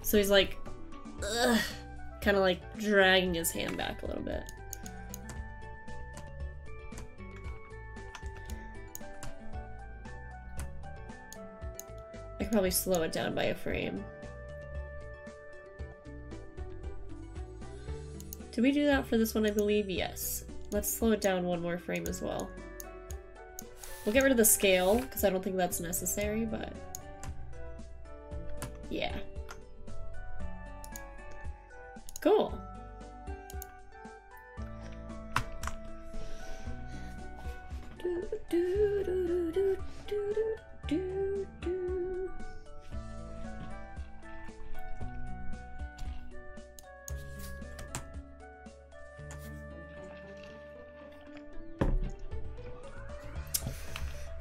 So he's like, kind of like dragging his hand back a little bit. I could probably slow it down by a frame. Did we do that for this one, I believe? Yes. Let's slow it down one more frame as well. We'll get rid of the scale, because I don't think that's necessary, but... yeah. Cool.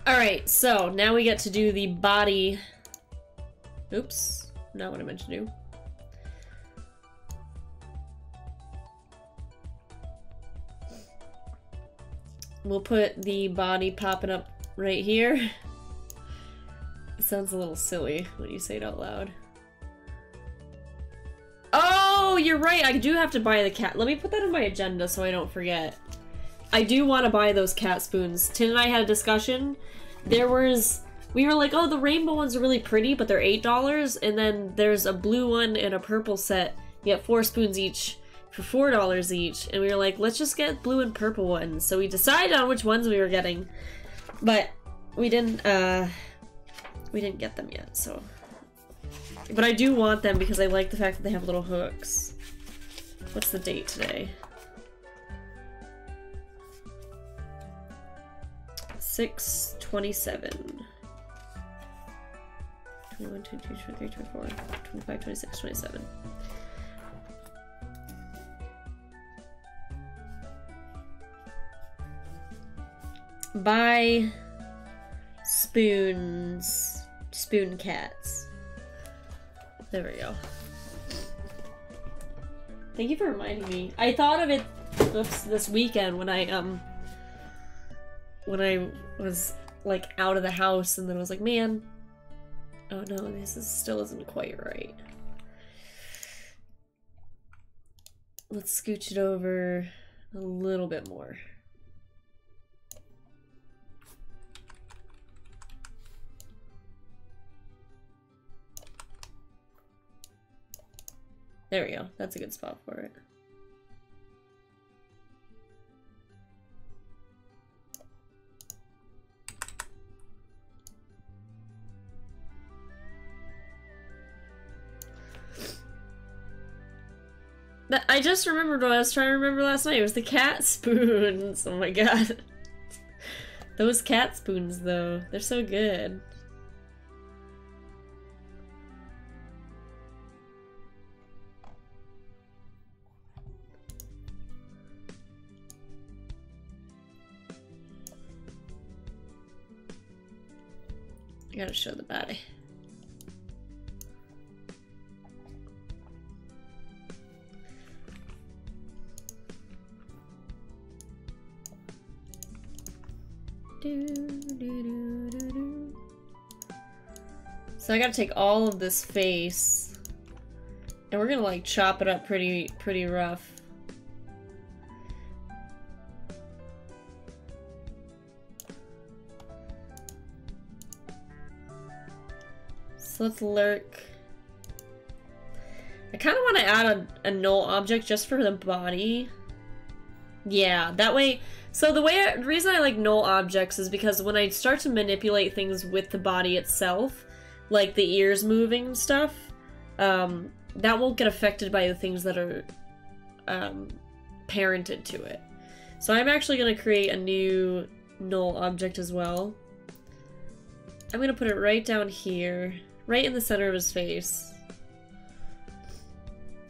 Alright, so now we get to do the body. Oops, not what I meant to do. We'll put the body popping up right here. It sounds a little silly when you say it out loud. Oh, you're right, I do have to buy the cat. Let me put that in my agenda so I don't forget. I do want to buy those cat spoons. Tin and I had a discussion. We were like, oh, the rainbow ones are really pretty, but they're $8, and then there's a blue one and a purple set. You get 4 spoons each for $4 each, and we were like, let's just get blue and purple ones. So we decided on which ones we were getting, but we didn't get them yet, so. But I do want them because I like the fact that they have little hooks. What's the date today? 6/27. 21, 22, 23, 24, 25, 26, 27. Buy spoons. Spoon cats. There we go. Thank you for reminding me. I thought of it this weekend when I was like out of the house, and then I was like, man, oh no, still isn't quite right. Let's scooch it over a little bit more. There we go. That's a good spot for it. I just remembered what I was trying to remember last night. It was the cat spoons. Oh my god. Those cat spoons, though. They're so good. I gotta show the body. So I gotta take all of this face, and we're gonna like chop it up pretty rough. So let's lurk. I kind of want to add a null object just for the body. Yeah, that way. So the reason I like null objects is because when I start to manipulate things with the body itself, like the ears moving and stuff, that won't get affected by the things that are parented to it. So I'm actually going to create a new null object as well. I'm going to put it right down here, right in the center of his face.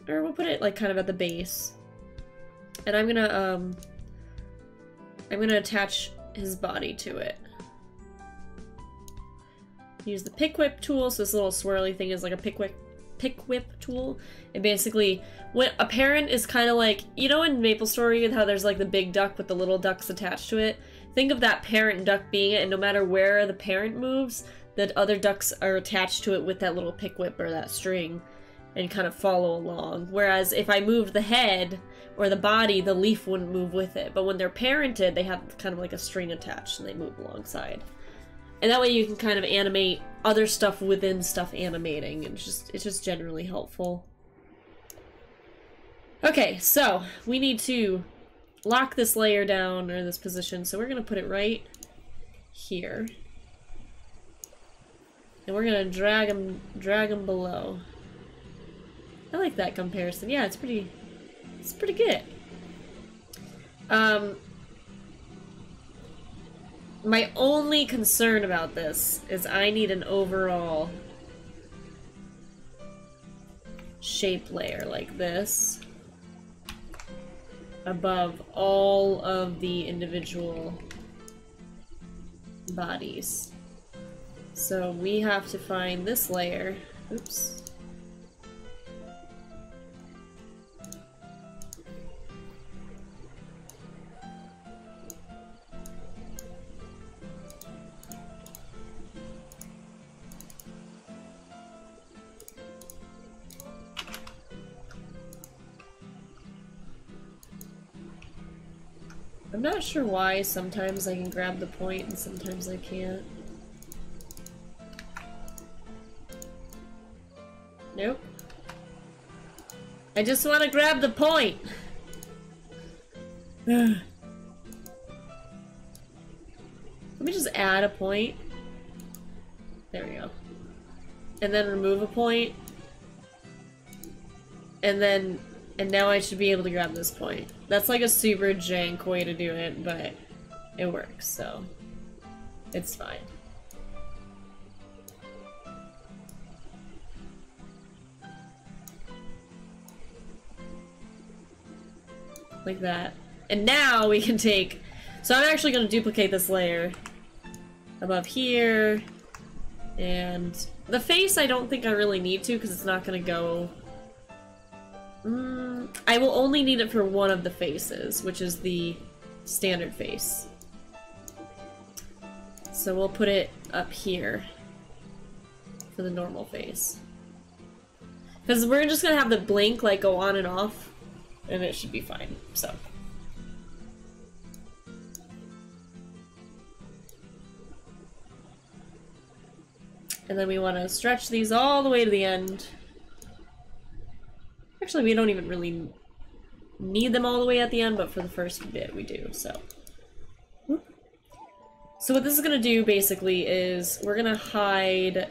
Or we'll put it like kind of at the base. And I'm gonna attach his body to it. Use the pick whip tool, so this little swirly thing is like a pick whip tool. And basically, when a parent is kind of like, you know in MapleStory how there's like the big duck with the little ducks attached to it? Think of that parent duck being it, and no matter where the parent moves, the other ducks are attached to it with that little pick whip or that string and kind of follow along. Whereas if I moved the head or the body, the leaf wouldn't move with it. But when they're parented, they have kind of like a string attached and they move alongside. And that way you can kind of animate other stuff within stuff animating. And it's just generally helpful. Okay, so we need to lock this layer down, or this position. So we're going to put it right here. And we're going to drag him below. I like that comparison. Yeah, it's pretty good. My only concern about this is I need an overall shape layer like this above all of the individual bodies. So we have to find this layer. Oops. I'm not sure why sometimes I can grab the point and sometimes I can't. Nope. I just want to grab the point! Let me just add a point. There we go. And then remove a point. And now I should be able to grab this point. That's like a super jank way to do it, but it works, so it's fine. Like that. And now we can take... So I'm actually going to duplicate this layer above here. And the face I don't think I really need to because it's not going to go... I will only need it for one of the faces, which is the standard face. So we'll put it up here for the normal face. Because we're just going to have the blink like go on and off, and it should be fine, so. And then we want to stretch these all the way to the end. Actually, we don't even really need them all the way at the end, but for the first bit we do, so. So what this is gonna do, basically, is we're gonna hide...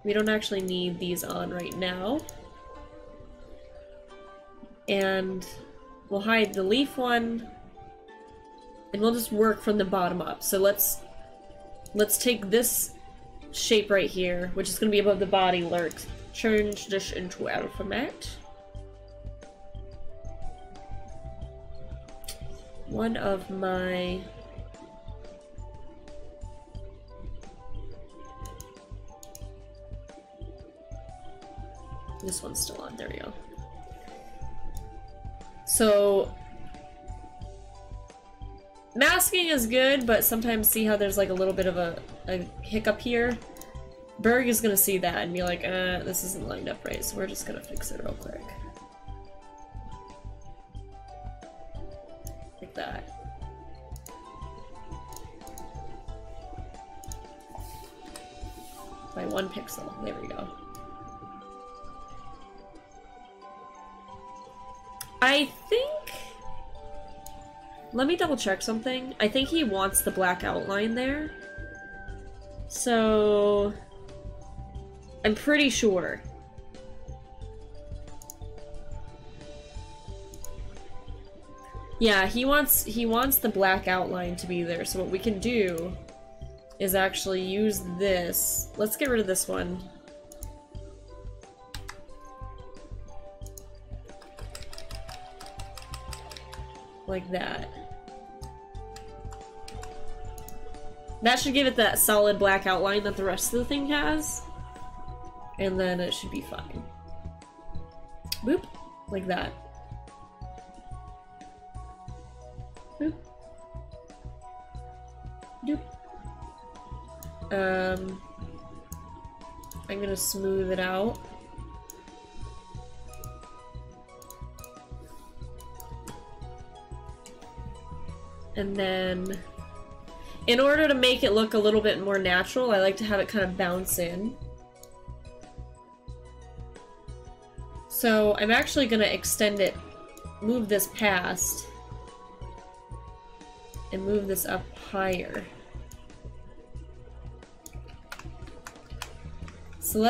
We don't actually need these on right now. And we'll hide the leaf one, and we'll just work from the bottom up. So let's take this shape right here, which is going to be above the body lurk. Change this into alphabet. One of my... This one's still on, there we go. So Masking is good, but sometimes see how there's like a little bit of a hiccup here? Berg is gonna see that and be like, this isn't lined up right, so we're just gonna fix it real quick. Like that. By 1 pixel. There we go. I think... Let me double check something. I think he wants the black outline there. So... I'm pretty sure. Yeah, he wants the black outline to be there, so what we can do is actually use this. Let's get rid of this one. Like that. That should give it that solid black outline that the rest of the thing has. And then it should be fine. Boop. Like that. Boop. Doop. I'm gonna smooth it out. And then, in order to make it look a little bit more natural, I like to have it kind of bounce in. So I'm actually gonna extend it, move this past, and move this up higher. So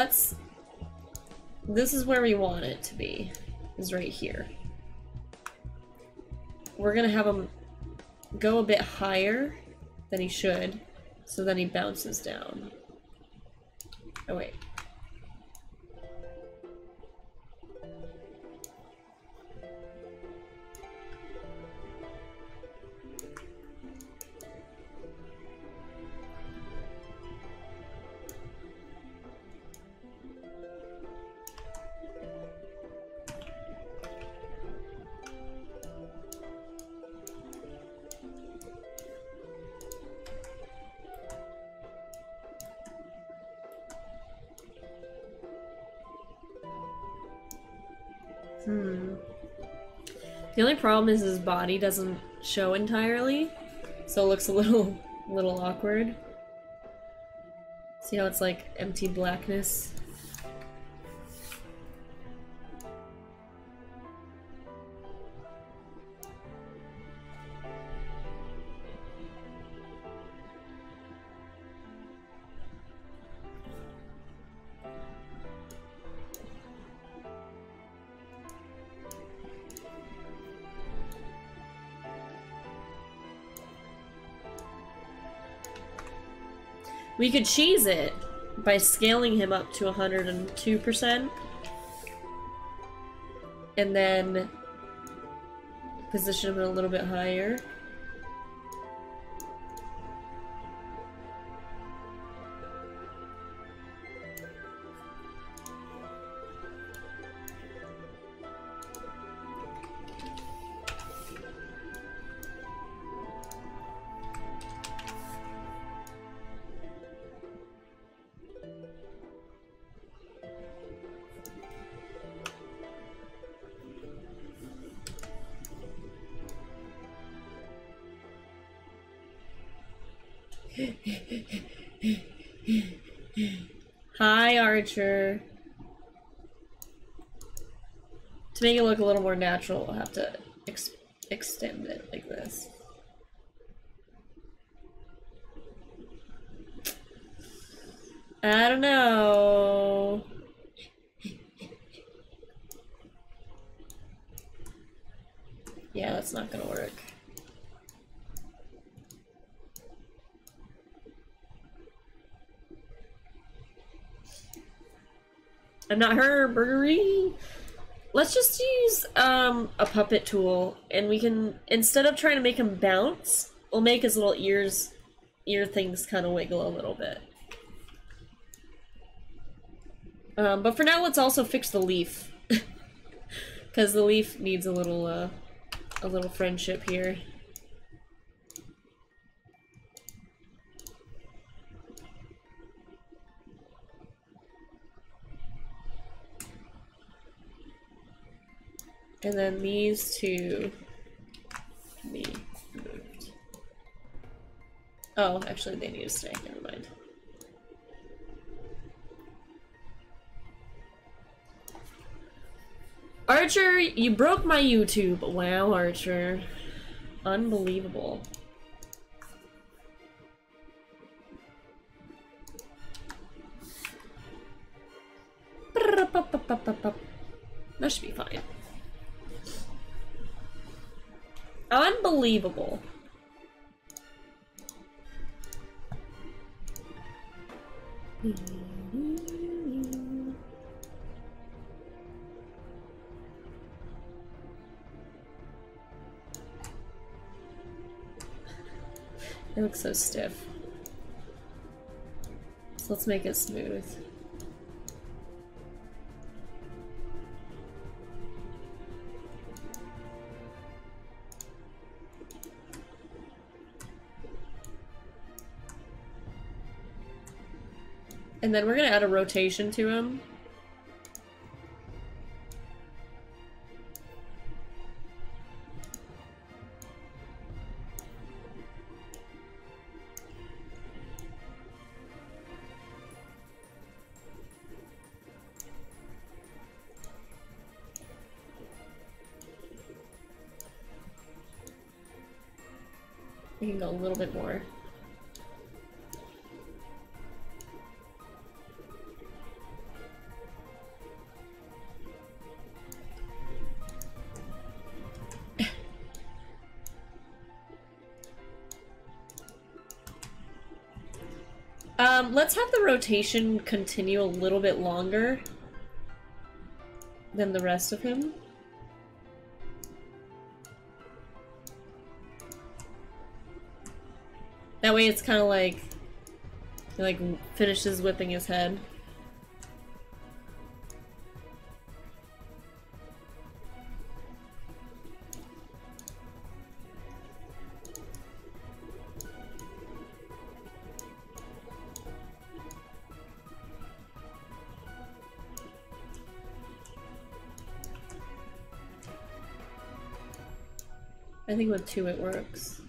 this is where we want it to be, is right here. We're gonna have him go a bit higher than he should, so then he bounces down. Oh wait. The only problem is his body doesn't show entirely, so it looks a little awkward. See how it's like empty blackness? We could cheese it by scaling him up to 102%. And then position him a little bit higher. Hi, Archer. To make it look a little more natural, I'll have to extend it like this. I don't know. Yeah, that's not gonna work. I'm not her, Burgery. Let's just use a puppet tool, and we can, instead of trying to make him bounce, we'll make his little ear things kind of wiggle a little bit. But for now, let's also fix the leaf, because the leaf needs a little friendship here. And then these two can be moved. Oh, actually they need to stay, never mind. Archer, you broke my YouTube. Wow, Archer. Unbelievable. That should be fine. Unbelievable. It looks so stiff. So let's make it smooth. And then we're gonna add a rotation to him. We can go a little bit more. Let's have the rotation continue a little bit longer than the rest of him. That way it's kind of like, he like finishes whipping his head. I think with 2 it works.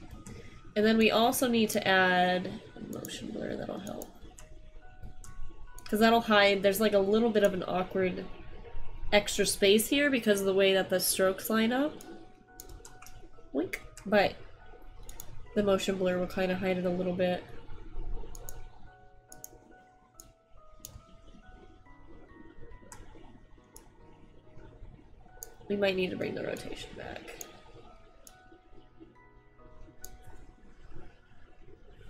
And then we also need to add a motion blur, that'll help. Because that'll hide, there's like a little bit of an awkward extra space here because of the way that the strokes line up. Wink. But the motion blur will kind of hide it a little bit. We might need to bring the rotation back.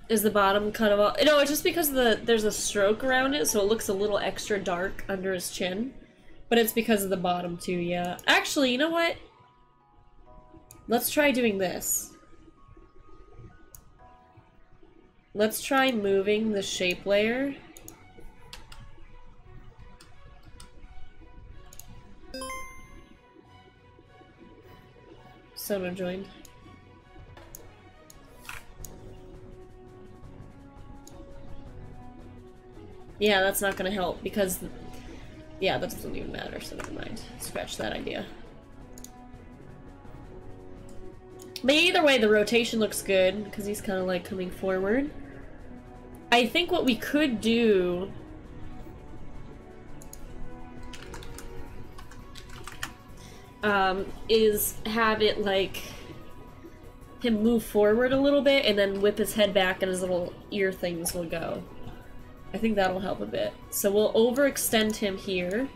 Is the bottom cut off? No, it's just because there's a stroke around it, so it looks a little extra dark under his chin. But it's because of the bottom too, yeah. Actually, you know what? Let's try doing this. Let's try moving the shape layer. Sono joined. Yeah, that's not gonna help because, yeah, that doesn't even matter, so never mind. Scratch that idea. But either way, the rotation looks good because he's kind of like coming forward. I think what we could do is have it like him move forward a little bit and then whip his head back and his little ear things will go. I think that'll help a bit. So we'll overextend him here.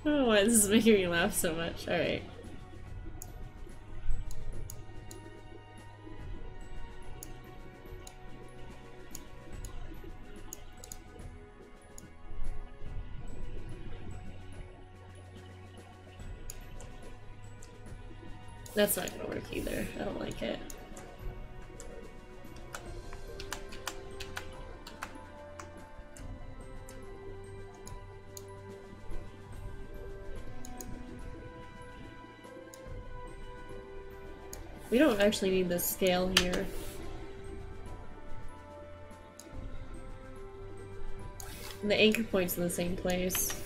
I don't know why this is making me laugh so much. Alright. That's not gonna work either. I don't like it. We don't actually need this scale here. And the anchor point's in the same place.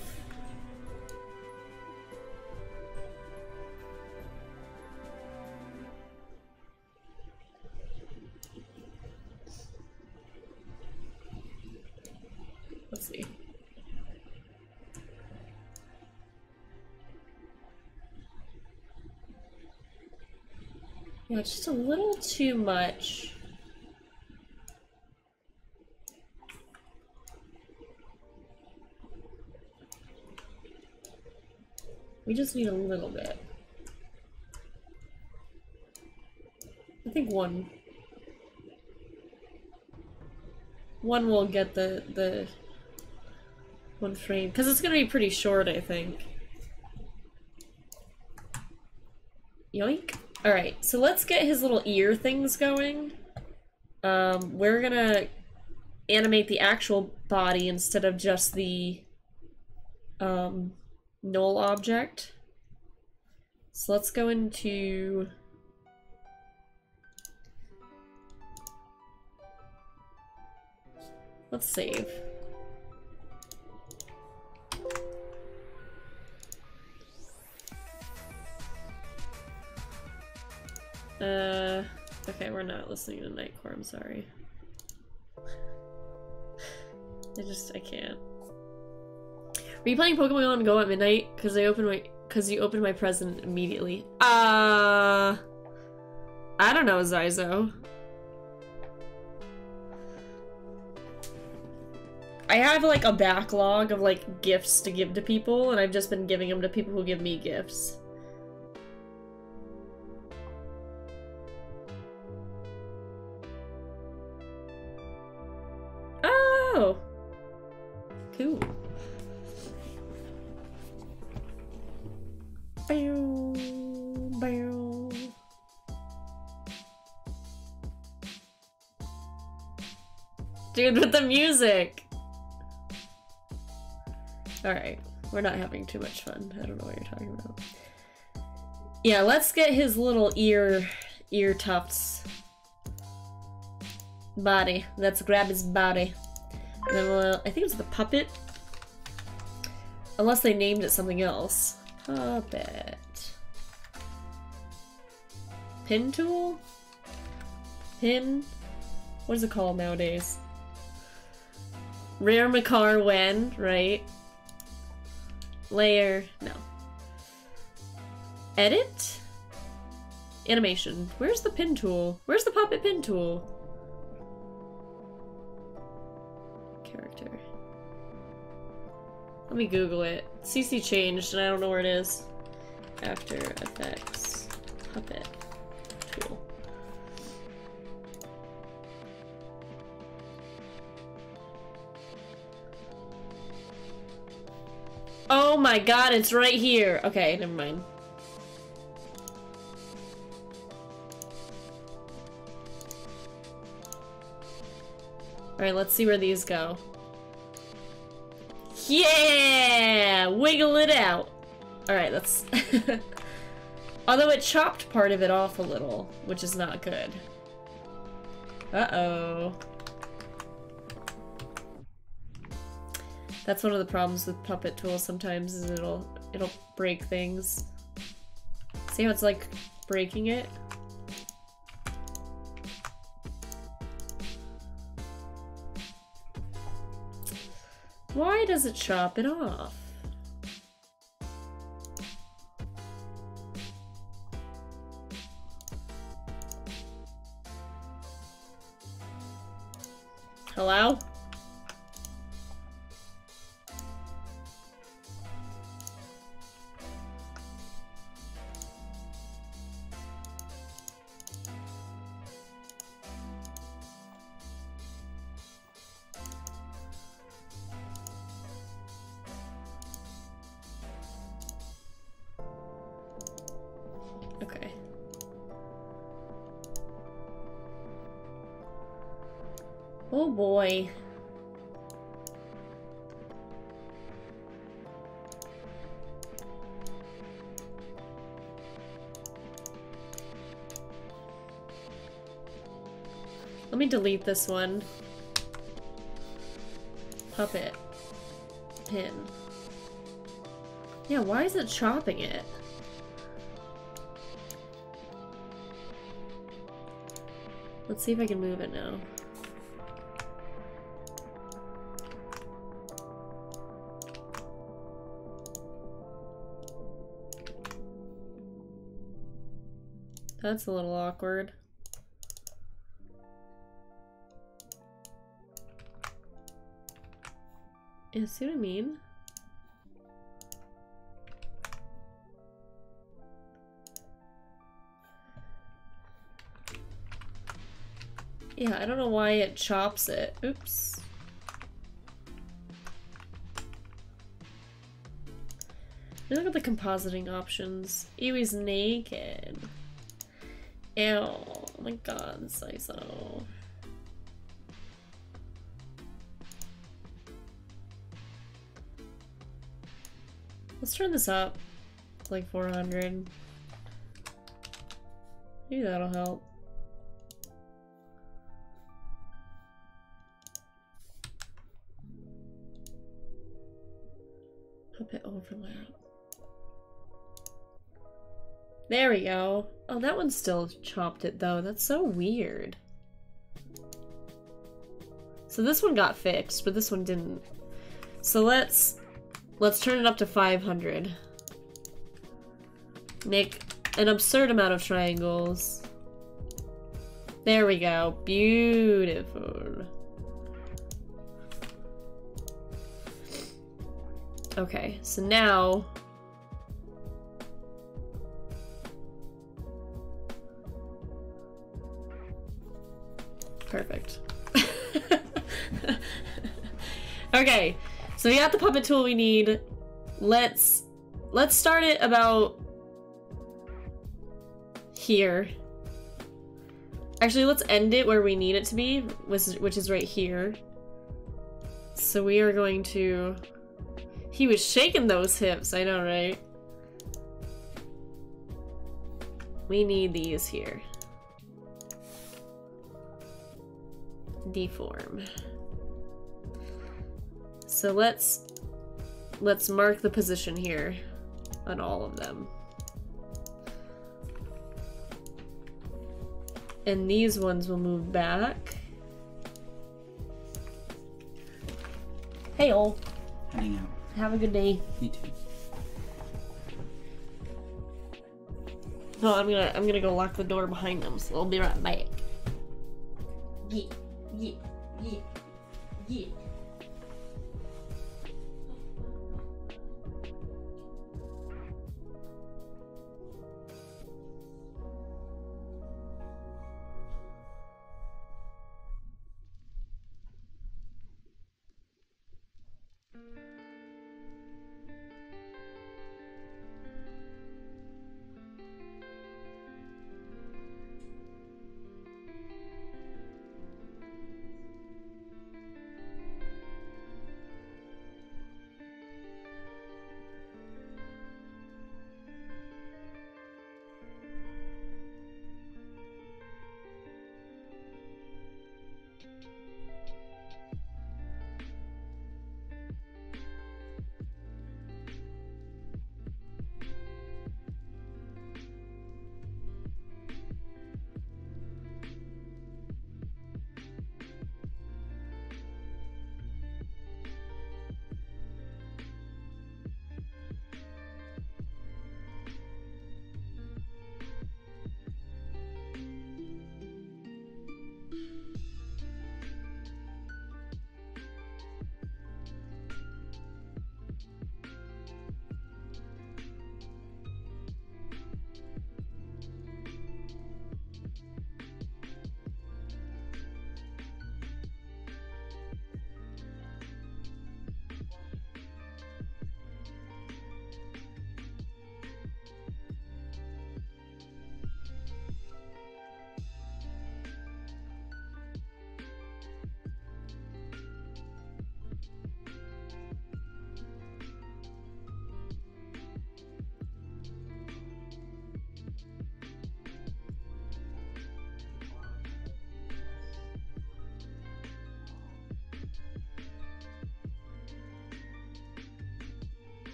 Let's see. Yeah, it's just a little too much. We just need a little bit. I think one will get the one frame, because it's gonna be pretty short, I think. Yoink. Alright, so let's get his little ear things going. We're gonna animate the actual body instead of just the null object. So let's go into let's save. Okay, we're not listening to Nightcore, I'm sorry. I can't. Were you playing Pokemon Go at midnight? Because you opened my present immediately. I don't know, Zyzo. I have like a backlog of like gifts to give to people, and I've just been giving them to people who give me gifts. Oh! Cool. Bow, bow. Dude, with the music! Alright, we're not having too much fun. I don't know what you're talking about. Yeah, let's get his little ear tufts. Body. Let's grab his body. And then we'll, I think it's the puppet. Unless they named it something else. Puppet. Pin tool? Pin? What is it called nowadays? Rare Makar when, right? Layer, no. Edit? Animation. Where's the pin tool? Where's the puppet pin tool? Character. Let me Google it. CC changed and I don't know where it is. After Effects. Puppet tool. Oh my god, it's right here. Okay, never mind. Alright, let's see where these go. Yeah! Wiggle it out! Alright, that's... Although it chopped part of it off a little, which is not good. Uh-oh. That's one of the problems with puppet tools sometimes, is it'll break things. See how it's like breaking it? Why does it chop it off? Hello? Okay. Oh boy. Let me delete this one. Puppet. Pin. Yeah, why is it chopping it? Let's see if I can move it now. That's a little awkward. Yeah, see what I mean? Yeah, I don't know why it chops it. Oops. Look at the compositing options. Ew, he's naked. Ew, oh my god, so. Let's turn this up to like 400. Maybe that'll help. Puppet overlap. There we go. Oh, that one still chopped it though. That's so weird. So this one got fixed, but this one didn't. So let's turn it up to 500. Make an absurd amount of triangles. There we go. Beautiful. Okay, so now perfect. Okay, so we got the puppet tool we need. Let's start it about here. Actually, let's end it where we need it to be, which is right here. So we are going to... He was shaking those hips, I know, right? We need these here. Deform. So let's mark the position here on all of them. And these ones will move back. Hey, all. Hang out. Have a good day. Me too. No, I'm gonna go lock the door behind them, so I'll be right back. Yeah, yeah, yeah, yeah.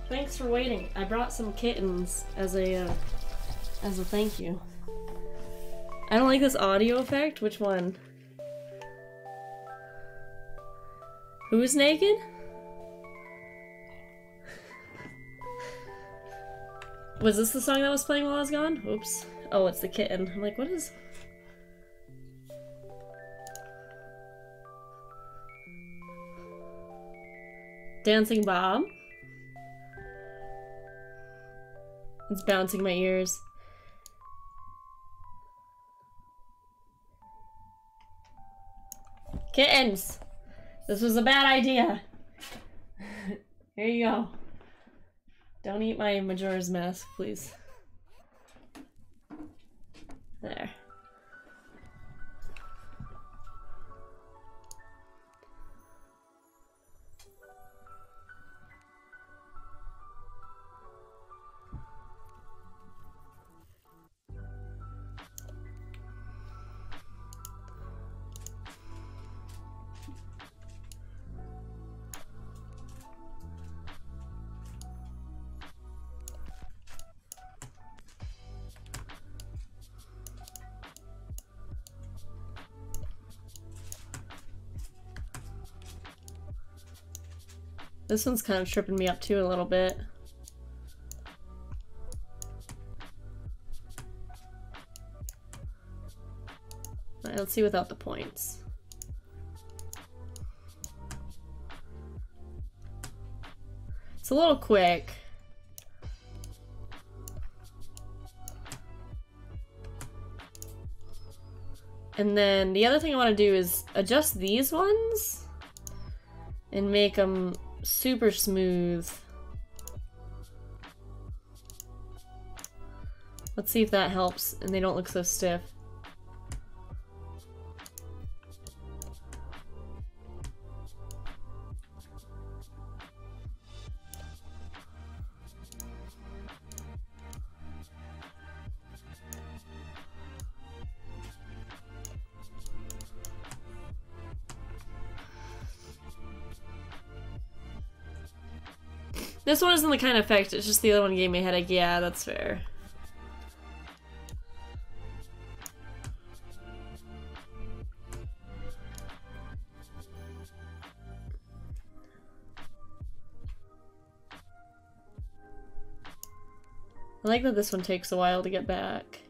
Thanks for waiting. I brought some kittens as a thank you. I don't like this audio effect. Which one? Who's naked? Was this the song that was playing while I was gone? Oops. Oh, it's the kitten. I'm like, what is... Dancing Bob? It's bouncing my ears. Kittens! This was a bad idea. Here you go. Don't eat my Majora's Mask, please. There. This one's kind of tripping me up too a little bit. Alright, let's see without the points. It's a little quick. And then the other thing I want to do is adjust these ones and make them super smooth. Let's see if that helps and they don't look so stiff. This one isn't the kind of effect, it's just the other one gave me a headache. Yeah, that's fair. I like that this one takes a while to get back.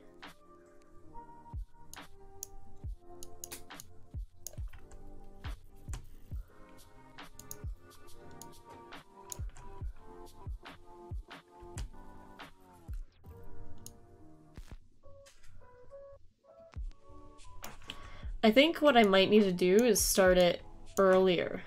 I think what I might need to do is start it earlier.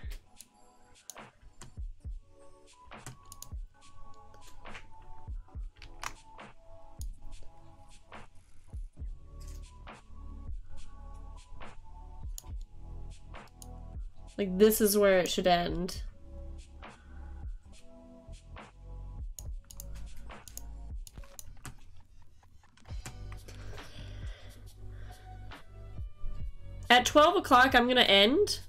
Like, this is where it should end. At 12 o'clock, I'm gonna end.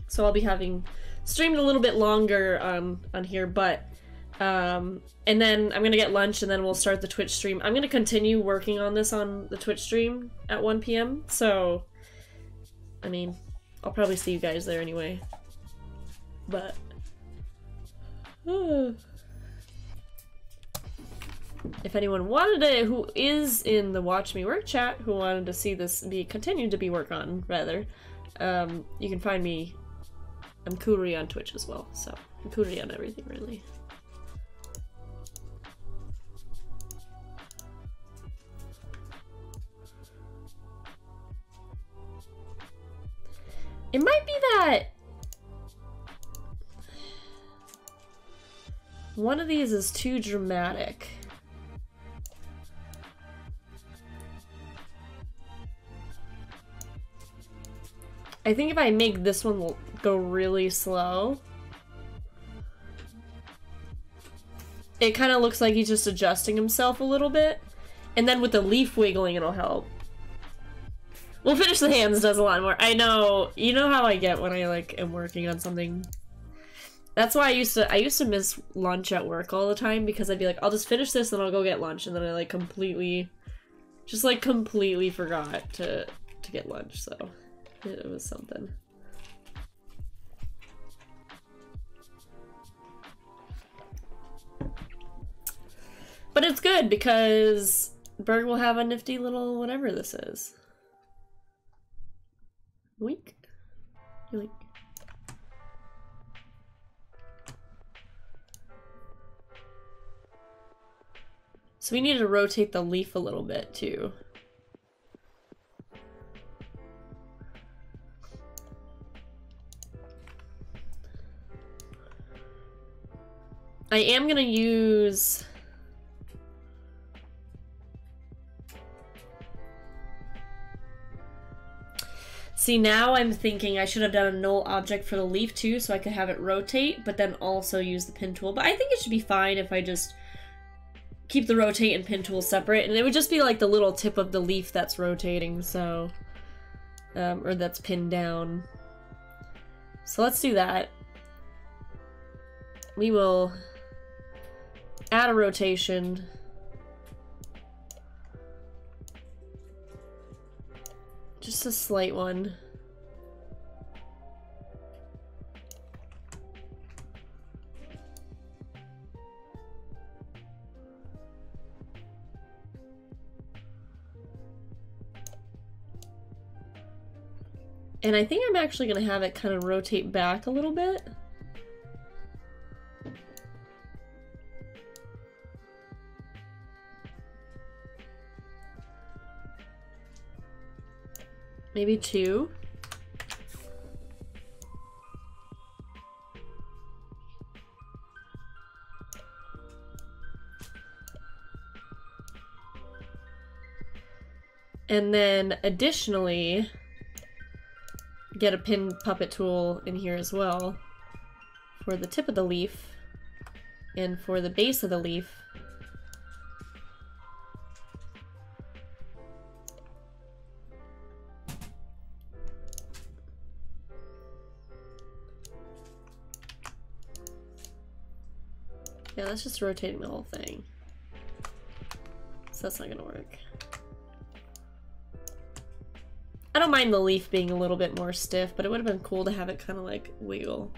So I'll be having streamed a little bit longer on here, but and then I'm gonna get lunch and then we'll start the Twitch stream. I'm gonna continue working on this on the Twitch stream at 1 p.m. So, I mean, I'll probably see you guys there anyway. But if anyone wanted to, who is in the Watch Me Work chat, who wanted to see this be continued to be worked on, rather, you can find me. I'm Kuri on Twitch as well, so I'm Kuri on everything, really. It might be that one of these is too dramatic. I think if I make this one go really slow, it kind of looks like he's just adjusting himself a little bit. And then with the leaf wiggling, it'll help. We'll finish the hands does a lot more. I know, you know how I get when I like am working on something That's why I used to miss lunch at work all the time because I'd be like, I'll just finish this and I'll go get lunch, and then I like completely forgot to get lunch, so it was something. But it's good because Berg will have a nifty little whatever this is. Wink. Yoink. So we need to rotate the leaf a little bit too. I am gonna use... See, now I'm thinking I should have done a null object for the leaf too, so I could have it rotate, but then also use the pin tool. But I think it should be fine if I just keep the rotate and pin tool separate, and it would just be like the little tip of the leaf that's rotating, so... or that's pinned down. So let's do that. We will add a rotation. Just a slight one. And I think I'm actually going to have it kind of rotate back a little bit. Maybe 2. And then additionally, get a pin puppet tool in here as well for the tip of the leaf and for the base of the leaf. Yeah, that's just rotating the whole thing. So that's not gonna work. I don't mind the leaf being a little bit more stiff, but it would have been cool to have it kind of like wiggle.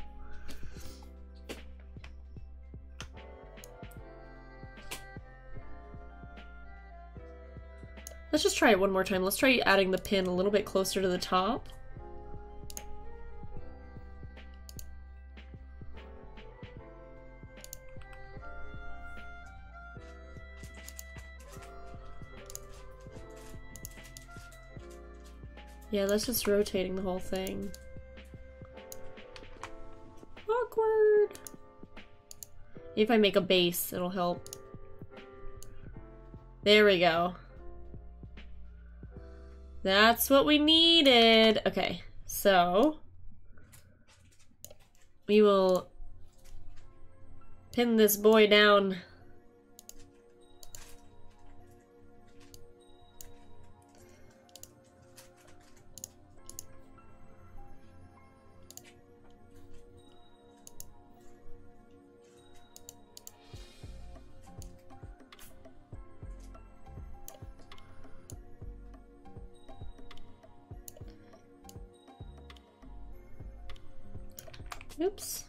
Let's just try it one more time. Let's try adding the pin a little bit closer to the top. Yeah, that's just rotating the whole thing. Awkward. If I make a base, it'll help. There we go. That's what we needed. Okay, so we will pin this boy down. Oops.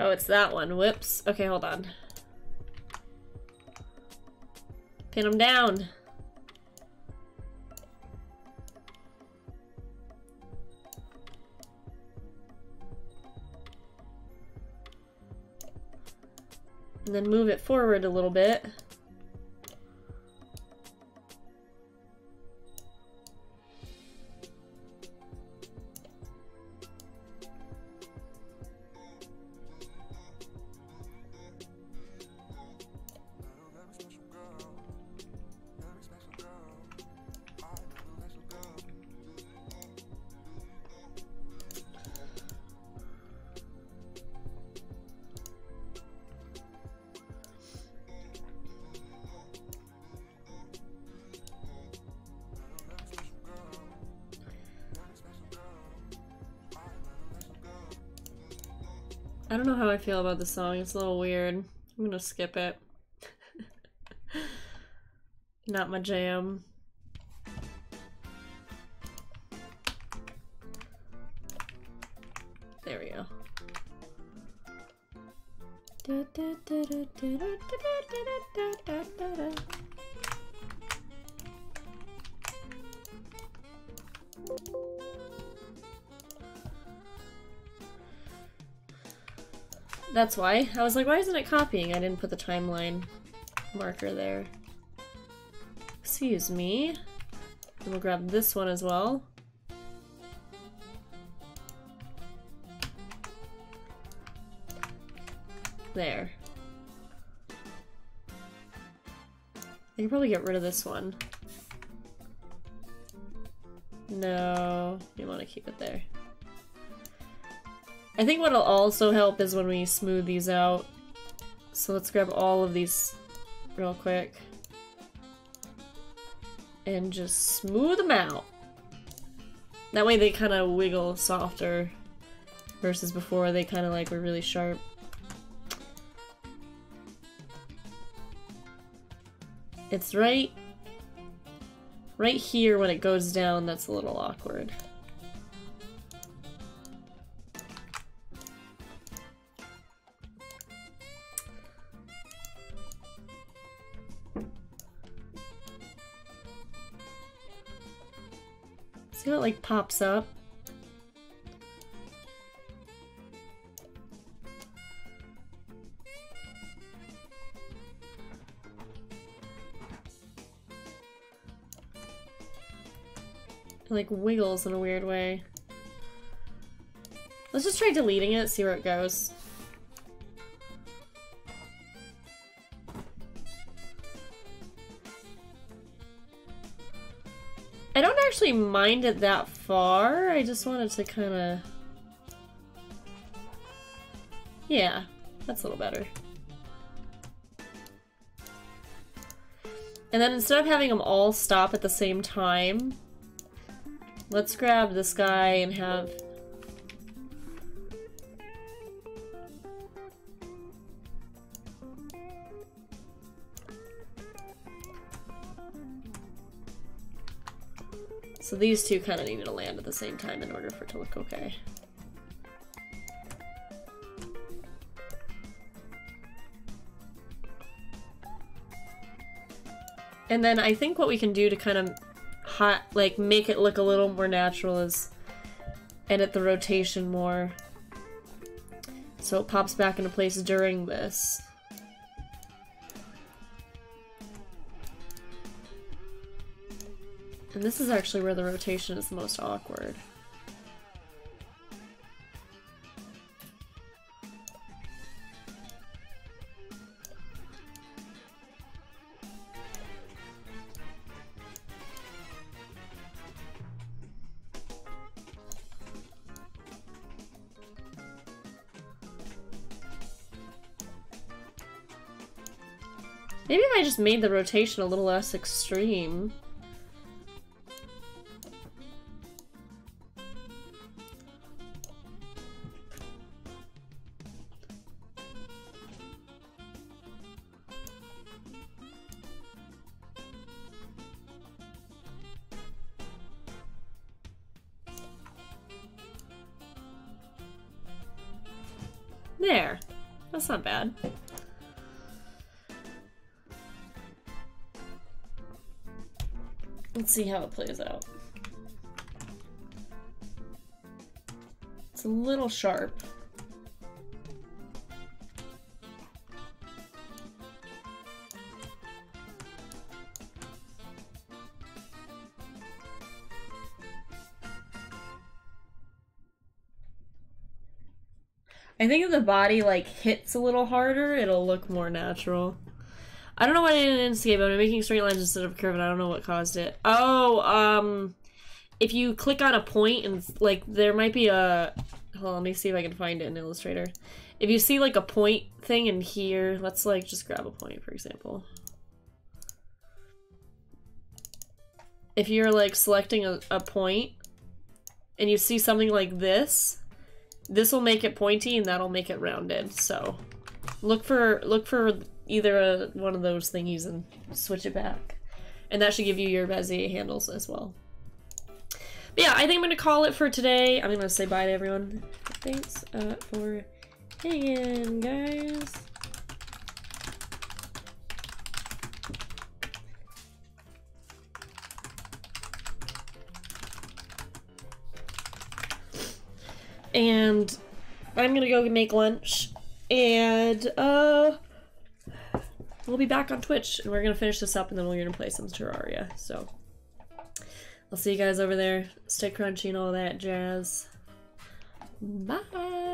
Oh, it's that one. Whoops. Okay, hold on. Pin him down. And then move it forward a little bit. I don't know how I feel about this song. It's a little weird. I'm gonna skip it. Not my jam. There we go. That's why. I was like, why isn't it copying? I didn't put the timeline marker there. Excuse me. And we'll grab this one as well. There. I can probably get rid of this one. No, you want to keep it there. I think what'll also help is when we smooth these out. So let's grab all of these real quick. And just smooth them out. That way they kind of wiggle softer versus before they kind of like were really sharp. It's right here when it goes down that's a little awkward. See how it like pops up? It like wiggles in a weird way. Let's just try deleting it, see where it goes. I don't actually mind it that far, I just wanted to kind of... Yeah, that's a little better. And then instead of having them all stop at the same time, let's grab this guy and have... So these two kind of need to land at the same time in order for it to look okay. And then I think what we can do to kind of like make it look a little more natural is edit the rotation more so it pops back into place during this. And this is actually where the rotation is the most awkward. Maybe if I just made the rotation a little less extreme. There. That's not bad. Let's see how it plays out. It's a little sharp. I think if the body like hits a little harder, it'll look more natural. I don't know why I didn't Inkscape, but I'm making straight lines instead of curve and I don't know what caused it. Oh, if you click on a point and like there might be a... Hold on, let me see if I can find it in Illustrator. If you see like a point thing in here, let's like just grab a point for example. If you're like selecting a point and you see something like this, this will make it pointy and that'll make it rounded. So look for either one of those thingies and switch it back. And that should give you your Bezier handles as well. But yeah, I think I'm going to call it for today. I'm going to say bye to everyone. Thanks for hanging, guys. And I'm gonna go make lunch, and we'll be back on Twitch, and we're gonna finish this up, and then we're gonna play some Terraria. So I'll see you guys over there. Stay crunchy and all that jazz. Bye.